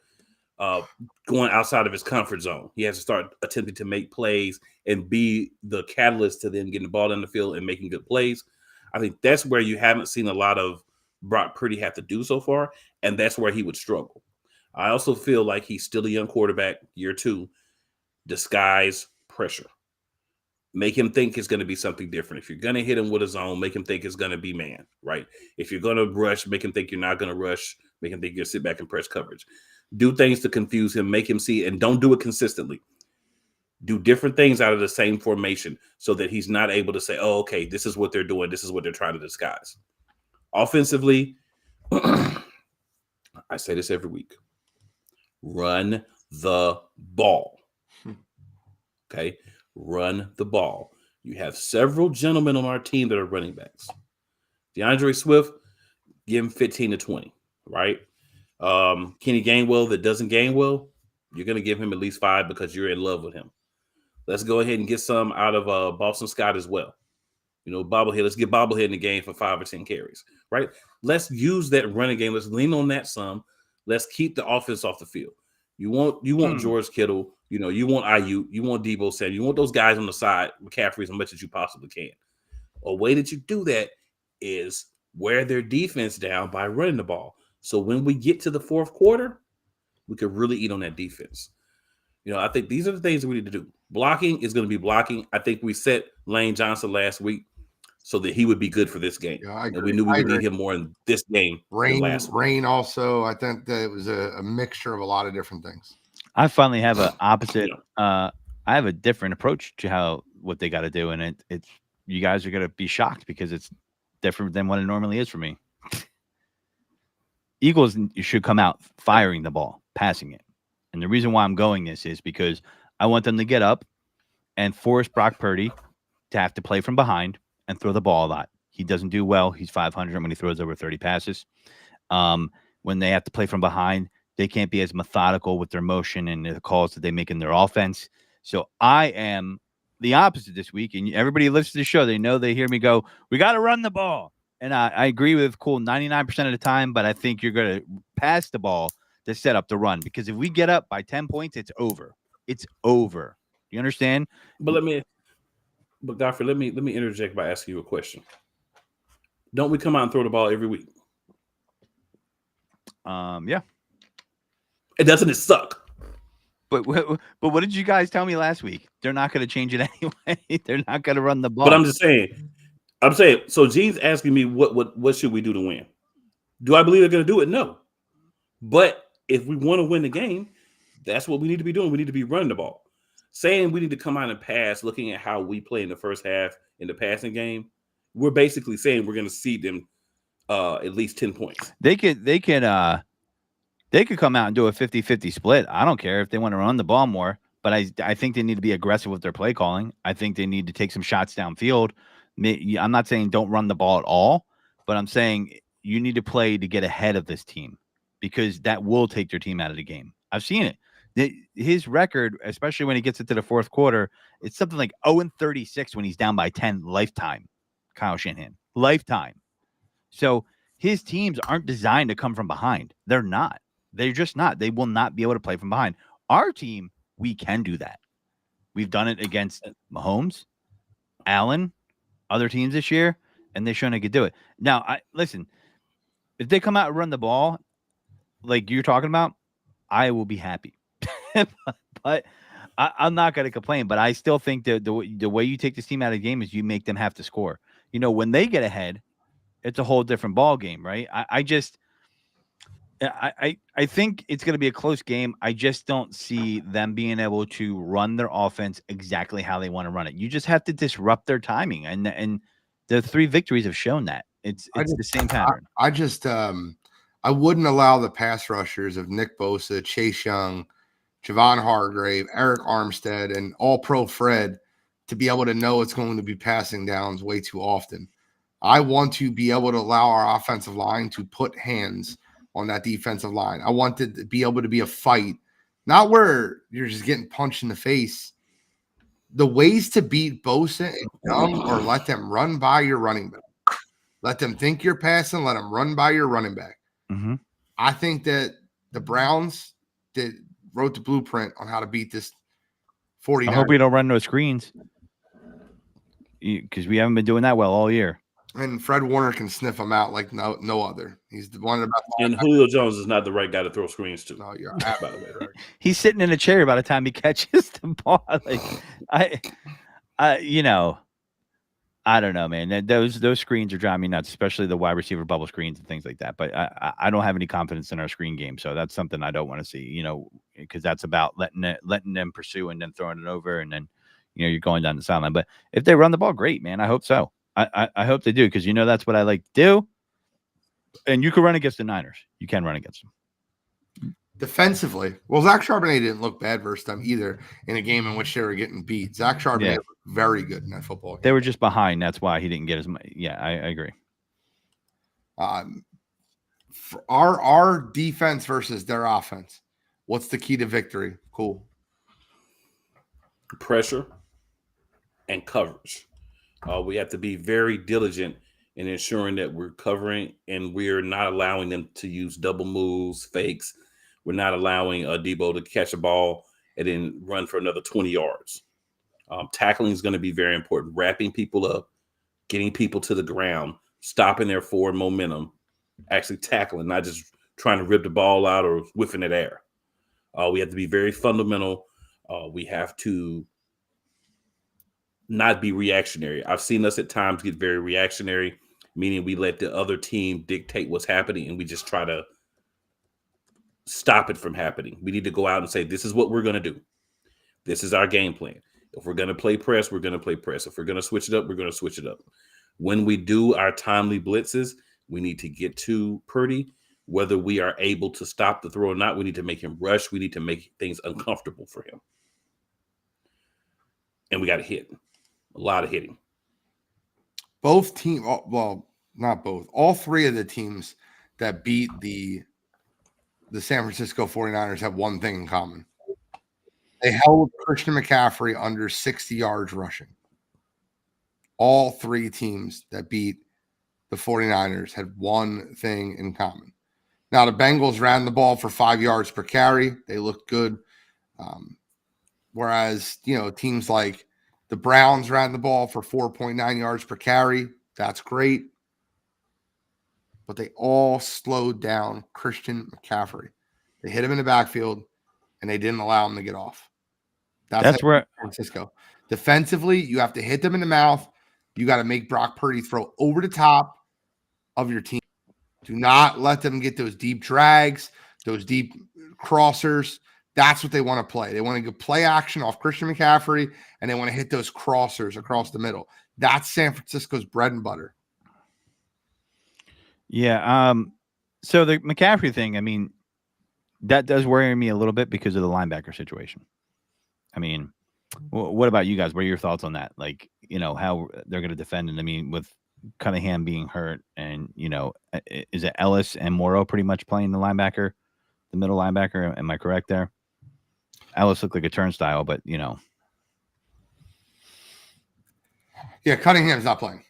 going outside of his comfort zone. He has to start attempting to make plays and be the catalyst to them getting the ball in the field and making good plays. I think that's where you haven't seen a lot of Brock Purdy have to do so far, and that's where he would struggle. I also feel like he's still a young quarterback, year 2. Disguise pressure. Make him think it's going to be something different. If you're going to hit him with a zone, make him think it's going to be man, right? If you're going to rush, make him think you're not going to rush. Make him think you're going to sit back and press coverage. Do things to confuse him, make him see, and don't do it consistently. Do different things out of the same formation so that he's not able to say, oh, okay, this is what they're doing. This is what they're trying to disguise. Offensively, I say this every week. Run the ball. Okay? run the ball. You have several gentlemen on our team that are running backs. DeAndre Swift, give him 15 to 20, right? Kenny Gainwell that doesn't gain well, you're going to give him at least 5 because you're in love with him. Let's go ahead and get some out of Boston Scott as well. Bobblehead. Let's get Bobblehead in the game for 5 or 10 carries, right? Let's use that running game. Let's lean on that some. Let's keep the offense off the field. You want George Kittle. You want Ayuk. You want Debo Samuel. You want those guys on the side, McCaffrey, as much as you possibly can. A way that you do that is wear their defense down by running the ball. So when we get to the fourth quarter, we could really eat on that defense. I think these are the things that we need to do. Blocking is going to be blocking. I think we set Lane Johnson last week so that he would be good for this game. Yeah, I agree. And we knew we would need him more in this game than last week. Rain also. I think that it was a mixture of a lot of different things. I finally have an opposite. I have a different approach to what they got to do, and it's you guys are going to be shocked because it's different than what it normally is for me. Eagles should come out firing the ball, passing it. And the reason why I'm going this is because I want them to get up and force Brock Purdy to have to play from behind and throw the ball a lot. He doesn't do well. He's 500 when he throws over 30 passes. When they have to play from behind, they can't be as methodical with their motion and the calls that they make in their offense. So I am the opposite this week. And everybody who listens to the show, they hear me go, we got to run the ball. And I agree with Cool 99% of the time, but I think you're going to pass the ball to set up the run. Because if we get up by 10 points, it's over. It's over. You understand? But Godfrey, let me interject by asking you a question. Don't we come out and throw the ball every week? Yeah. And doesn't it suck? But what did you guys tell me last week? They're not going to change it anyway. They're not going to run the ball. But I'm just saying. So Gene's asking me what should we do to win? Do I believe they're going to do it? No. But if we want to win the game, that's what we need to be doing. We need to be running the ball. Saying we need to come out and pass, looking at how we play in the first half in the passing game, we're basically saying we're going to cede them at least 10 points. They could come out and do a 50-50 split. I don't care if they want to run the ball more, but I think they need to be aggressive with their play calling. I think they need to take some shots downfield. I'm not saying don't run the ball at all, but I'm saying you need to play to get ahead of this team because that will take your team out of the game. I've seen it. His record, especially when he gets into the fourth quarter, it's something like 0-36 when he's down by 10 lifetime. Kyle Shanahan, lifetime. So his teams aren't designed to come from behind. They're not. They're just not. They will not be able to play from behind. Our team, we can do that. We've done it against Mahomes, Allen, other teams this year, and they've shown they could do it. Now, listen, if they come out and run the ball like you're talking about, I will be happy. But I'm not going to complain. But I still think that the way you take this team out of the game is you make them have to score. When they get ahead, it's a whole different ball game, right? I think it's going to be a close game. I just don't see them being able to run their offense exactly how they want to run it. You just have to disrupt their timing, and the 3 victories have shown that it's the same pattern. I wouldn't allow the pass rushers of Nick Bosa, Chase Young, Javon Hargrave, Eric Armstead, and All-Pro Fred to be able to know it's going to be passing downs way too often. I want to be able to allow our offensive line to put hands on that defensive line. I want it to be able to be a fight, not where you're just getting punched in the face. The ways to beat Bosa and Young or let them run by your running back. Let them think you're passing, let them run by your running back. Mm-hmm. I think that the Browns wrote the blueprint on how to beat this 49ers. I hope we don't run no screens because we haven't been doing that well all year. And Fred Warner can sniff them out like no other. He's the one about. And Julio Jones is not the right guy to throw screens to. No, you're by the way, right? He's sitting in a chair by the time he catches the ball. Like I don't know, man. Those screens are driving me nuts, especially the wide receiver bubble screens and things like that. But I don't have any confidence in our screen game, so that's something I don't want to see. Because that's about letting them pursue and then throwing it over, and then you're going down the sideline. But if they run the ball, great, man. I hope so. I hope they do because that's what I like to do. And you can run against the Niners. You can run against them. Defensively, well, Zach Charbonnet didn't look bad versus them either in a game in which they were getting beat. Zach Charbonnet looked very good in that football game. They were just behind. That's why he didn't get as much. Yeah, I agree. For our defense versus their offense, what's the key to victory? Cool. Pressure and coverage. We have to be very diligent in ensuring that we're covering and we're not allowing them to use double moves, fakes. We're not allowing Debo to catch a ball and then run for another 20 yards. Tackling is going to be very important. Wrapping people up, getting people to the ground, stopping their forward momentum, actually tackling, not just trying to rip the ball out or whiffing it air. We have to be very fundamental. We have to not be reactionary. I've seen us at times get very reactionary, meaning we let the other team dictate what's happening and we just try to stop it from happening. We need to go out and say, this is what we're going to do. This is our game plan. If we're going to play press, we're going to play press. If we're going to switch it up, we're going to switch it up. When we do our timely blitzes, we need to get to Purdy. Whether we are able to stop the throw or not, we need to make him rush. We need to make things uncomfortable for him. And we got to hit. A lot of hitting. Both teams, well, not both. All three of the teams that beat the San Francisco 49ers have one thing in common. They held Christian McCaffrey under 60 yards rushing. All three teams that beat the 49ers had one thing in common. Now, the Bengals ran the ball for 5 yards per carry. They looked good. Whereas, teams like the Browns ran the ball for 4.9 yards per carry. That's great. But they all slowed down Christian McCaffrey. They hit him in the backfield, and they didn't allow him to get off. That's where San Francisco. Defensively, you have to hit them in the mouth. You got to make Brock Purdy throw over the top of your team. Do not let them get those deep drags, those deep crossers. That's what they want to play. They want to get play action off Christian McCaffrey, and they want to hit those crossers across the middle. That's San Francisco's bread and butter. Yeah. So the McCaffrey thing, I mean, that does worry me a little bit because of the linebacker situation. I mean, what about you guys? What are your thoughts on that? Like, how they're going to defend it. I mean, with Cunningham being hurt and, is it Ellis and Morrow pretty much playing the linebacker, the middle linebacker? Am I correct there? Ellis looked like a turnstile, but, Yeah, Cunningham's not playing.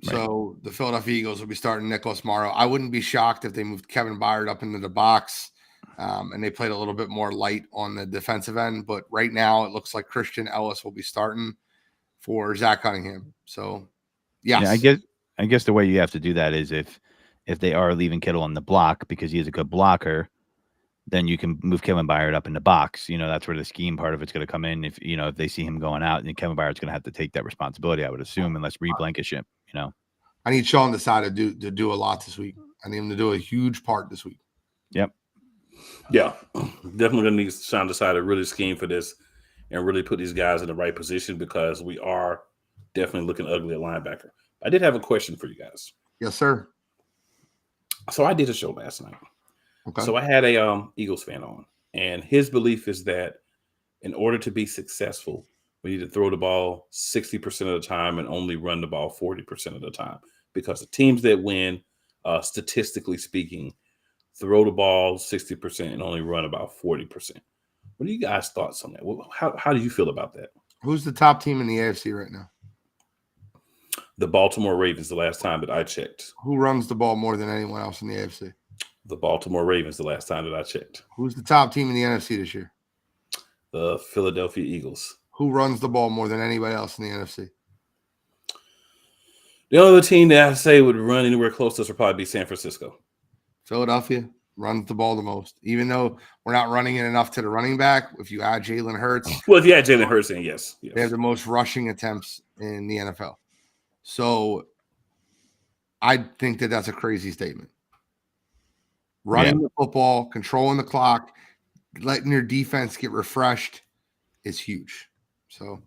Right. So the Philadelphia Eagles will be starting Nicholas Morrow. I wouldn't be shocked if they moved Kevin Byard up into the box and they played a little bit more light on the defensive end. But right now it looks like Christian Ellis will be starting for Zach Cunningham. So, yes. Yeah, I guess the way you have to do that is if they are leaving Kittle on the block because he is a good blocker, then you can move Kevin Byard up in the box. That's where the scheme part of it's going to come in. If they see him going out, then Kevin Byard's going to have to take that responsibility, I would assume, unless Blankenship. I need Sean Desai to do a lot this week. I need him to do a huge part this week. Yep. Yeah, definitely going to need Sean Desai to really scheme for this and really put these guys in the right position because we are definitely looking ugly at linebacker. I did have a question for you guys. Yes, sir. So I did a show last night. Okay. So I had a Eagles fan on, and his belief is that in order to be successful, we need to throw the ball 60% of the time and only run the ball 40% of the time because the teams that win, statistically speaking, throw the ball 60% and only run about 40%. What are you guys' thoughts on that? How do you feel about that? Who's the top team in the AFC right now? The Baltimore Ravens, the last time that I checked. Who runs the ball more than anyone else in the AFC? The Baltimore Ravens, the last time that I checked. Who's the top team in the NFC this year? The Philadelphia Eagles. Who runs the ball more than anybody else in the NFC? The only other team that I say would run anywhere close to us would probably be San Francisco. Philadelphia runs the ball the most, even though we're not running it enough to the running back. If you add Jalen Hurts. Well, if you add Jalen Hurts in, yes. They have the most rushing attempts in the NFL. So I think that that's a crazy statement. Running the football, controlling the clock, letting your defense get refreshed is huge. So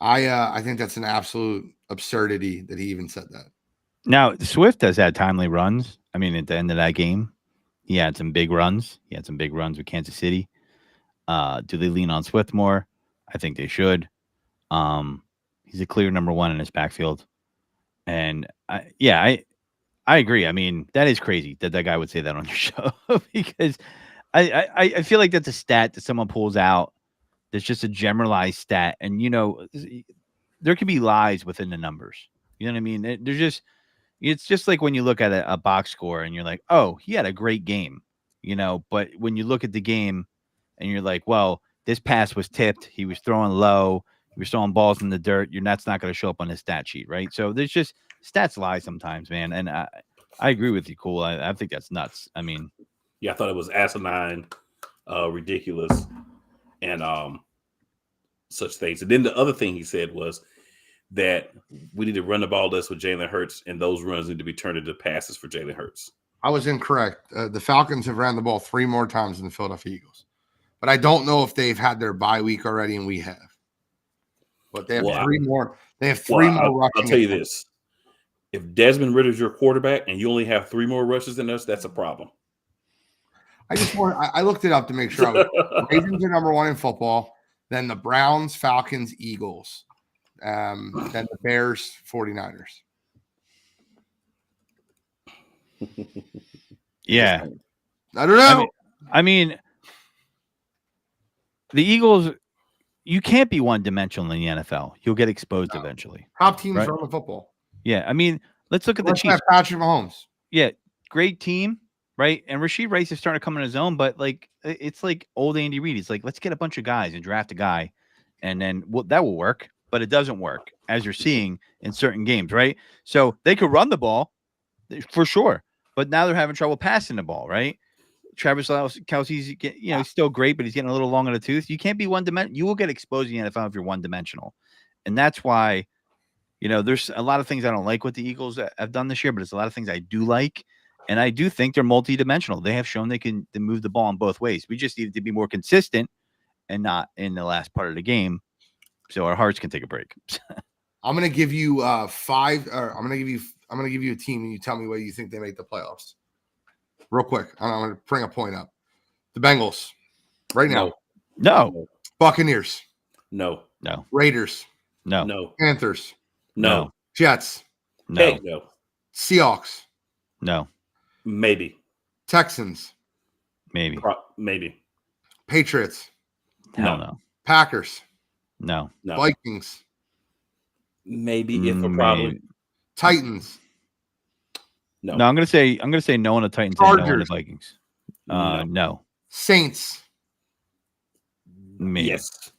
I think that's an absolute absurdity that he even said that. Now, Swift has had timely runs. I mean, at the end of that game, He had some big runs. He had some big runs with Kansas City. Do they lean on Swift more? I think they should. He's a clear number one in his backfield. And I agree. I mean, that is crazy that guy would say that on your show because I feel like that's a stat that someone pulls out. That's just a generalized stat. And, there can be lies within the numbers. You know what I mean? It's just like when you look at a box score and you're like, oh, he had a great game, but when you look at the game and you're like, well, this pass was tipped. He was throwing low. He was throwing balls in the dirt. That's not going to show up on his stat sheet, right? So there's just stats lie sometimes, man. And I agree with you, Cool. I think that's nuts. I mean, yeah, I thought it was asinine, ridiculous, and such things. And then the other thing he said was that we need to run the ball less with Jalen Hurts, and those runs need to be turned into passes for Jalen Hurts. I was incorrect. The Falcons have ran the ball 3 more times than the Philadelphia Eagles. But I don't know if they've had their bye week already, and we have. But they have 3 more. They have 3 more rushing. I'll tell you this. If Desmond Ritter's your quarterback and you only have 3 more rushes than us, that's a problem. I looked it up to make sure. Ravens are number 1 in football. Then the Browns, Falcons, Eagles. Then the Bears, 49ers. Yeah. I don't know. I mean, the Eagles, you can't be one-dimensional in the NFL. You'll get exposed eventually. Top teams right? run the football. Yeah. I mean, let's look at the Chiefs. Have Patrick Mahomes. Yeah. Great team, right? And Rashid Rice is starting to come in his own, but it's like old Andy Reid. It's like, let's get a bunch of guys and draft a guy, and then that will work. But it doesn't work, as you're seeing in certain games, right? So they could run the ball for sure, but now they're having trouble passing the ball, right? Travis Kelce's, he's still great, but he's getting a little long in the tooth. You can't be one-dimensional. You will get exposed in the NFL if you're one-dimensional. And that's why, there's a lot of things I don't like what the Eagles have done this year, but it's a lot of things I do like. And I do think they're multi-dimensional. They have shown they can move the ball in both ways. We just need to be more consistent and not in the last part of the game, so our hearts can take a break. I'm going to give you 5. I'm going to give you a team, and you tell me whether you think they make the playoffs. Real quick, I'm going to bring a point up. The Bengals, right now. No. Buccaneers. No. Raiders. No. Panthers. No. Jets. No. Heck no. Seahawks. No. Maybe. Texans. Maybe. Maybe. Patriots. Hell no. Packers. No. Vikings. Maybe, if or probably. Titans. No. I'm gonna say no on the Titans and no on the Vikings. No. Saints. Maybe. Yes.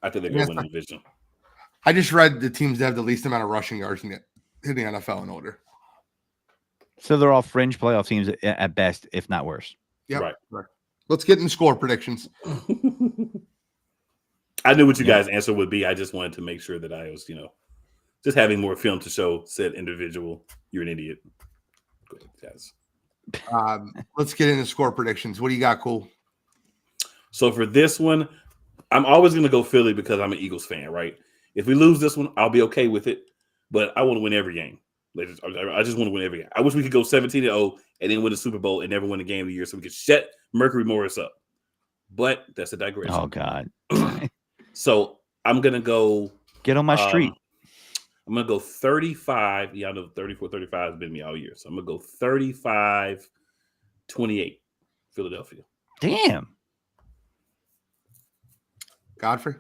I think they're going to win the division. I just read the teams that have the least amount of rushing yards in the NFL in order. So they're all fringe playoff teams at best, if not worse. Yeah. Right. Let's get in score predictions. I knew what you guys' answer would be. I just wanted to make sure that I was, just having more film to show said individual. You're an idiot. Go ahead, guys. Let's get into score predictions. What do you got, Cool? So for this one, I'm always going to go Philly because I'm an Eagles fan, right? If we lose this one, I'll be okay with it. But I want to win every game. I just want to win every game. I wish we could go 17-0 and then win the Super Bowl and never win a game of the year so we could shut Mercury Morris up. But that's a digression. Oh, God. So I'm going to go. Get on my street. I'm going to go 35. Yeah, I know 34-35 has been me all year. So I'm going to go 35-28 Philadelphia. Damn. Godfrey?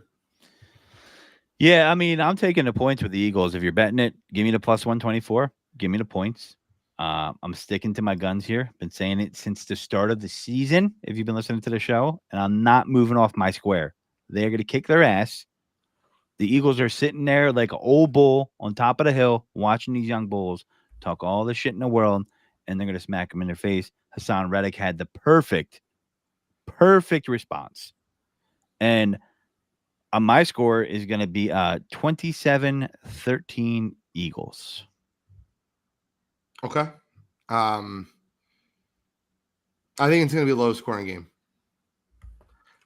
Yeah, I mean, I'm taking the points with the Eagles. If you're betting it, give me the plus 124. Give me the points. I'm sticking to my guns here. Been saying it since the start of the season, if you've been listening to the show, and I'm not moving off my square. They're going to kick their ass. The Eagles are sitting there like an old bull on top of the hill watching these young bulls talk all the shit in the world, and they're going to smack them in their face. Hassan Reddick had the perfect response. And my score is going to be 27-13 Eagles. Okay. I think it's going to be a low-scoring game.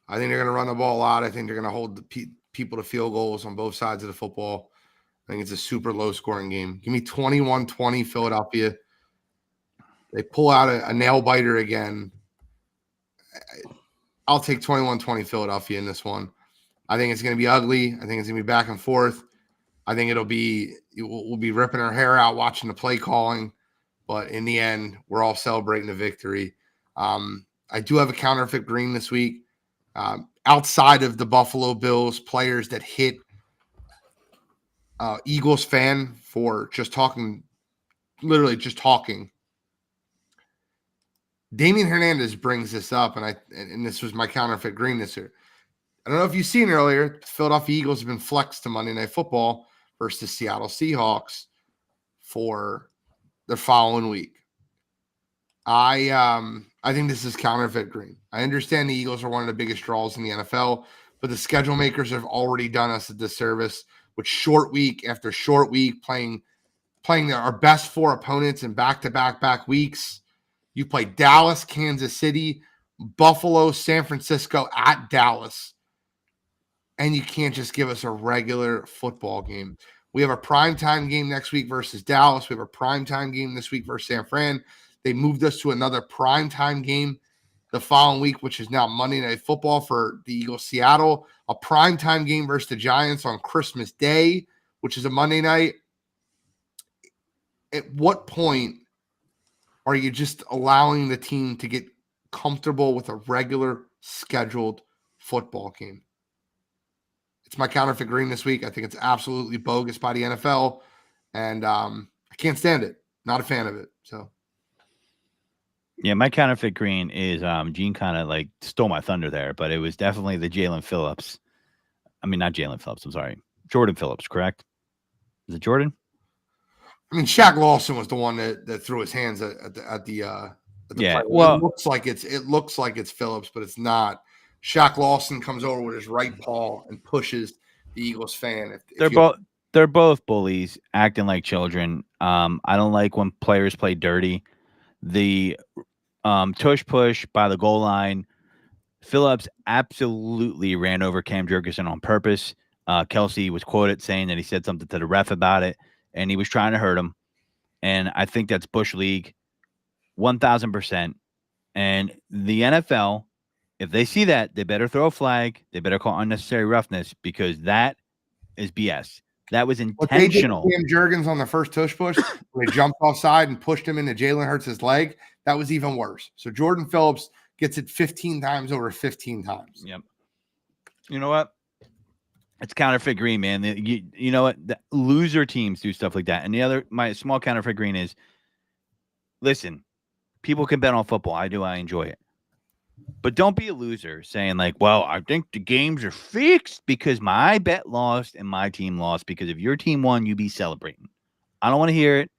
I think they're going to run the ball a lot. I think they're going to hold the people to field goals on both sides of the football. I think it's a super low-scoring game. Give me 21-20 Philadelphia. They pull out a nail biter again. I'll take 21-20 Philadelphia in this one. I think it's going to be ugly. I think it's going to be back and forth. I think we'll be ripping our hair out watching the play calling. But in the end, we're all celebrating the victory. I do have a counterfeit green this week. Outside of the Buffalo Bills players that hit Eagles fan for literally just talking. Damian Hernandez brings this up, and this was my counterfeit green this year. I don't know if you've seen earlier, the Philadelphia Eagles have been flexed to Monday Night Football versus the Seattle Seahawks for the following week. I think this is counterfeit green. I understand the Eagles are one of the biggest draws in the NFL, but the schedule makers have already done us a disservice with short week after short week playing our best four opponents in back-to-back weeks. You play Dallas, Kansas City, Buffalo, San Francisco at Dallas, and you can't just give us a regular football game. We have a primetime game next week versus Dallas. We have a primetime game this week versus San Fran. They moved us to another primetime game the following week, which is now Monday Night Football for the Eagles Seattle. A primetime game versus the Giants on Christmas Day, which is a Monday night. At what point are you just allowing the team to get comfortable with a regular scheduled football game? It's my counterfeit green this week. I think it's absolutely bogus by the NFL, and I can't stand it. Not a fan of it. So, yeah, my counterfeit green is Gene kind of like stole my thunder there, but it was definitely the Jalen Phillips. I mean, not Jalen Phillips. I'm sorry, Jordan Phillips. Correct? Is it Jordan? I mean, Shaq Lawson was the one that threw his hands at the yeah. play. Well, it looks like it's Phillips, but it's not. Shaq Lawson comes over with his right paw and pushes the Eagles fan. They're both bullies acting like children. I don't like when players play dirty. The tush push by the goal line. Phillips absolutely ran over Cam Jurgensen on purpose. Kelsey was quoted saying that he said something to the ref about it, and he was trying to hurt him. And I think that's Bush League, 1,000%. And the NFL, if they see that, they better throw a flag. They better call unnecessary roughness because that is BS. That was intentional. What they did to Cam Jurgens on the first tush push, where they jumped offside and pushed him into Jalen Hurts' leg, that was even worse. So Jordan Phillips gets it 15 times over 15 times. Yep. You know what? It's counterfeit green, man. You know what? The loser teams do stuff like that. And my small counterfeit green is, listen, people can bet on football. I do. I enjoy it. But don't be a loser saying like, well, I think the games are fixed because my bet lost and my team lost. Because if your team won, you be celebrating. I don't want to hear it.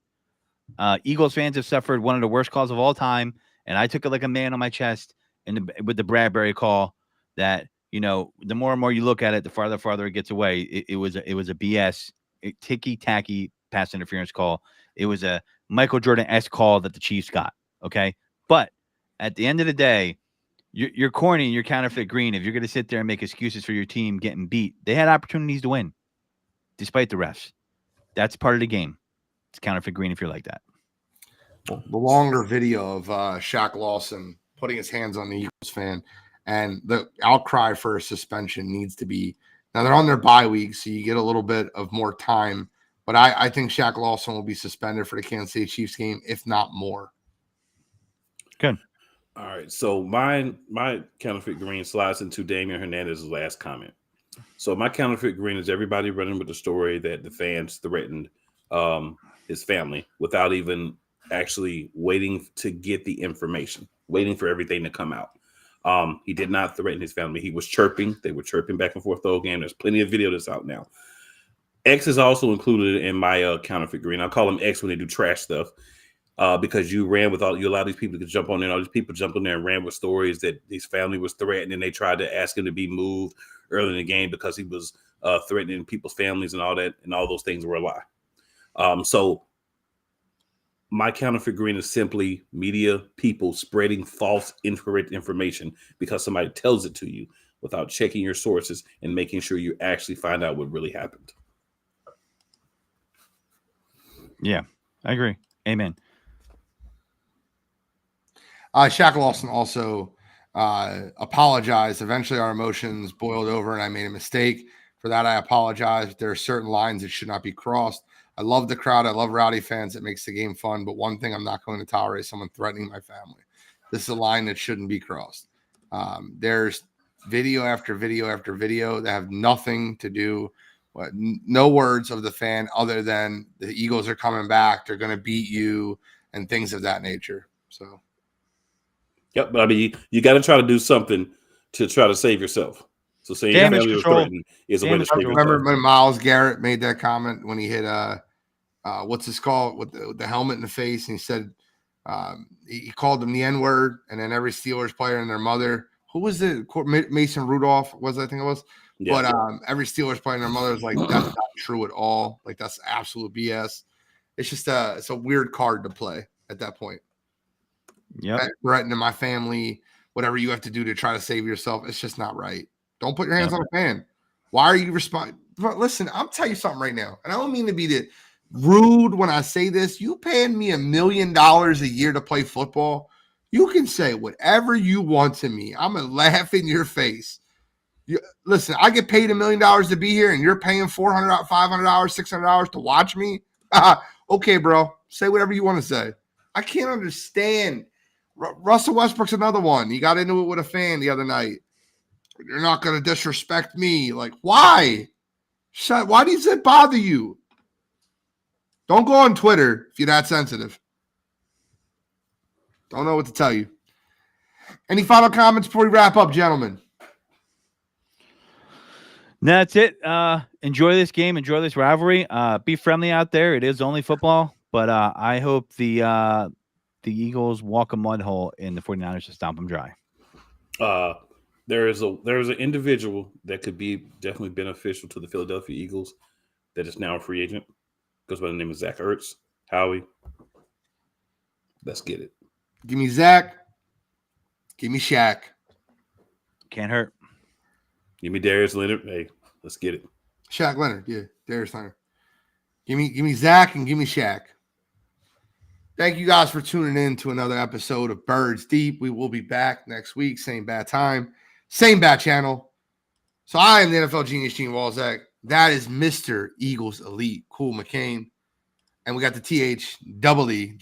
Eagles fans have suffered one of the worst calls of all time. And I took it like a man on my chest with the Bradbury call that, you know, the more and more you look at it, the farther it gets away. It was a BS, ticky-tacky pass interference call. It was a Michael Jordan-esque call that the Chiefs got, okay? But at the end of the day, you're corny and you're counterfeit green. If you're going to sit there and make excuses for your team getting beat, they had opportunities to win despite the refs. That's part of the game. It's counterfeit green if you're like that. The longer video of Shaq Lawson putting his hands on the Eagles fan and the outcry for a suspension needs to be – now they're on their bye week, so you get a little bit of more time. But I think Shaq Lawson will be suspended for the Kansas City Chiefs game, if not more. Good. All right, so my counterfeit green slides into Damian Hernandez's last comment. So my counterfeit green is everybody running with the story that the fans threatened his family without even actually waiting to get the information, waiting for everything to come out. He did not threaten his family. He was chirping. They were chirping back and forth the whole game. There's plenty of video that's out now. X is also included in my counterfeit green. I call him X when they do trash stuff. Because you allow these people to jump on there. All these people jumped on there and ran with stories that his family was threatened, and they tried to ask him to be moved early in the game because he was threatening people's families and all that, and all those things were a lie. So my counterfeit green is simply media people spreading false, incorrect information because somebody tells it to you without checking your sources and making sure you actually find out what really happened. Yeah, I agree. Amen. Shaq Lawson also apologized. Eventually, our emotions boiled over, and I made a mistake. For that, I apologize. There are certain lines that should not be crossed. I love the crowd. I love rowdy fans. It makes the game fun. But one thing I'm not going to tolerate is someone threatening my family. This is a line that shouldn't be crossed. There's video after video after video that have nothing to do with no words of the fan other than the Eagles are coming back. They're going to beat you and things of that nature. So. Yep, but I mean, you got to try to do something to try to save yourself. So saying your Damage family was control. threatened is a way to Damage save control. yourself. Remember when Myles Garrett made that comment when he hit what's his call with the helmet in the face, and he said he called them the N-word, and then every Steelers player and their mother, who was it? Mason Rudolph was, I think it was. Yeah. But every Steelers player and their mother was like, that's not true at all. Like, that's absolute BS. It's just it's a weird card to play at that point. Yep. Threatening my family, whatever you have to do to try to save yourself. It's just not right. Don't put your hands on a fan. Why are you responding? Listen, I'll tell you something right now. And I don't mean to be rude when I say this. You paying me $1 million a year to play football. You can say whatever you want to me. I'm going to laugh in your face. Listen, I get paid $1 million to be here, and you're paying $400, $500, $600 to watch me. Okay, bro. Say whatever you want to say. I can't understand. Russell Westbrook's another one. He got into it with a fan the other night. You're not going to disrespect me. Like, why? Why does it bother you? Don't go on Twitter if you're that sensitive. Don't know what to tell you. Any final comments before we wrap up, gentlemen? No, that's it. Enjoy this game. Enjoy this rivalry. Be friendly out there. It is only football, but I hope the Eagles walk a mud hole in the 49ers to stomp them dry. There's an individual that could be definitely beneficial to the Philadelphia Eagles that is now a free agent. Goes by the name of Zach Ertz. Howie, let's get it. Give me Zach. Give me Shaq. Can't hurt. Give me Darius Leonard. Hey, let's get it. Shaq Leonard. Yeah, Darius Leonard. Give me Zach and give me Shaq. Thank you guys for tuning in to another episode of Birds Deep. We will be back next week. Same bad time. Same bad channel. So I am the NFL Genius, Gene Walzak. That is Mr. Eagles Elite, Cool McCain. And we got the THEEGODFREY.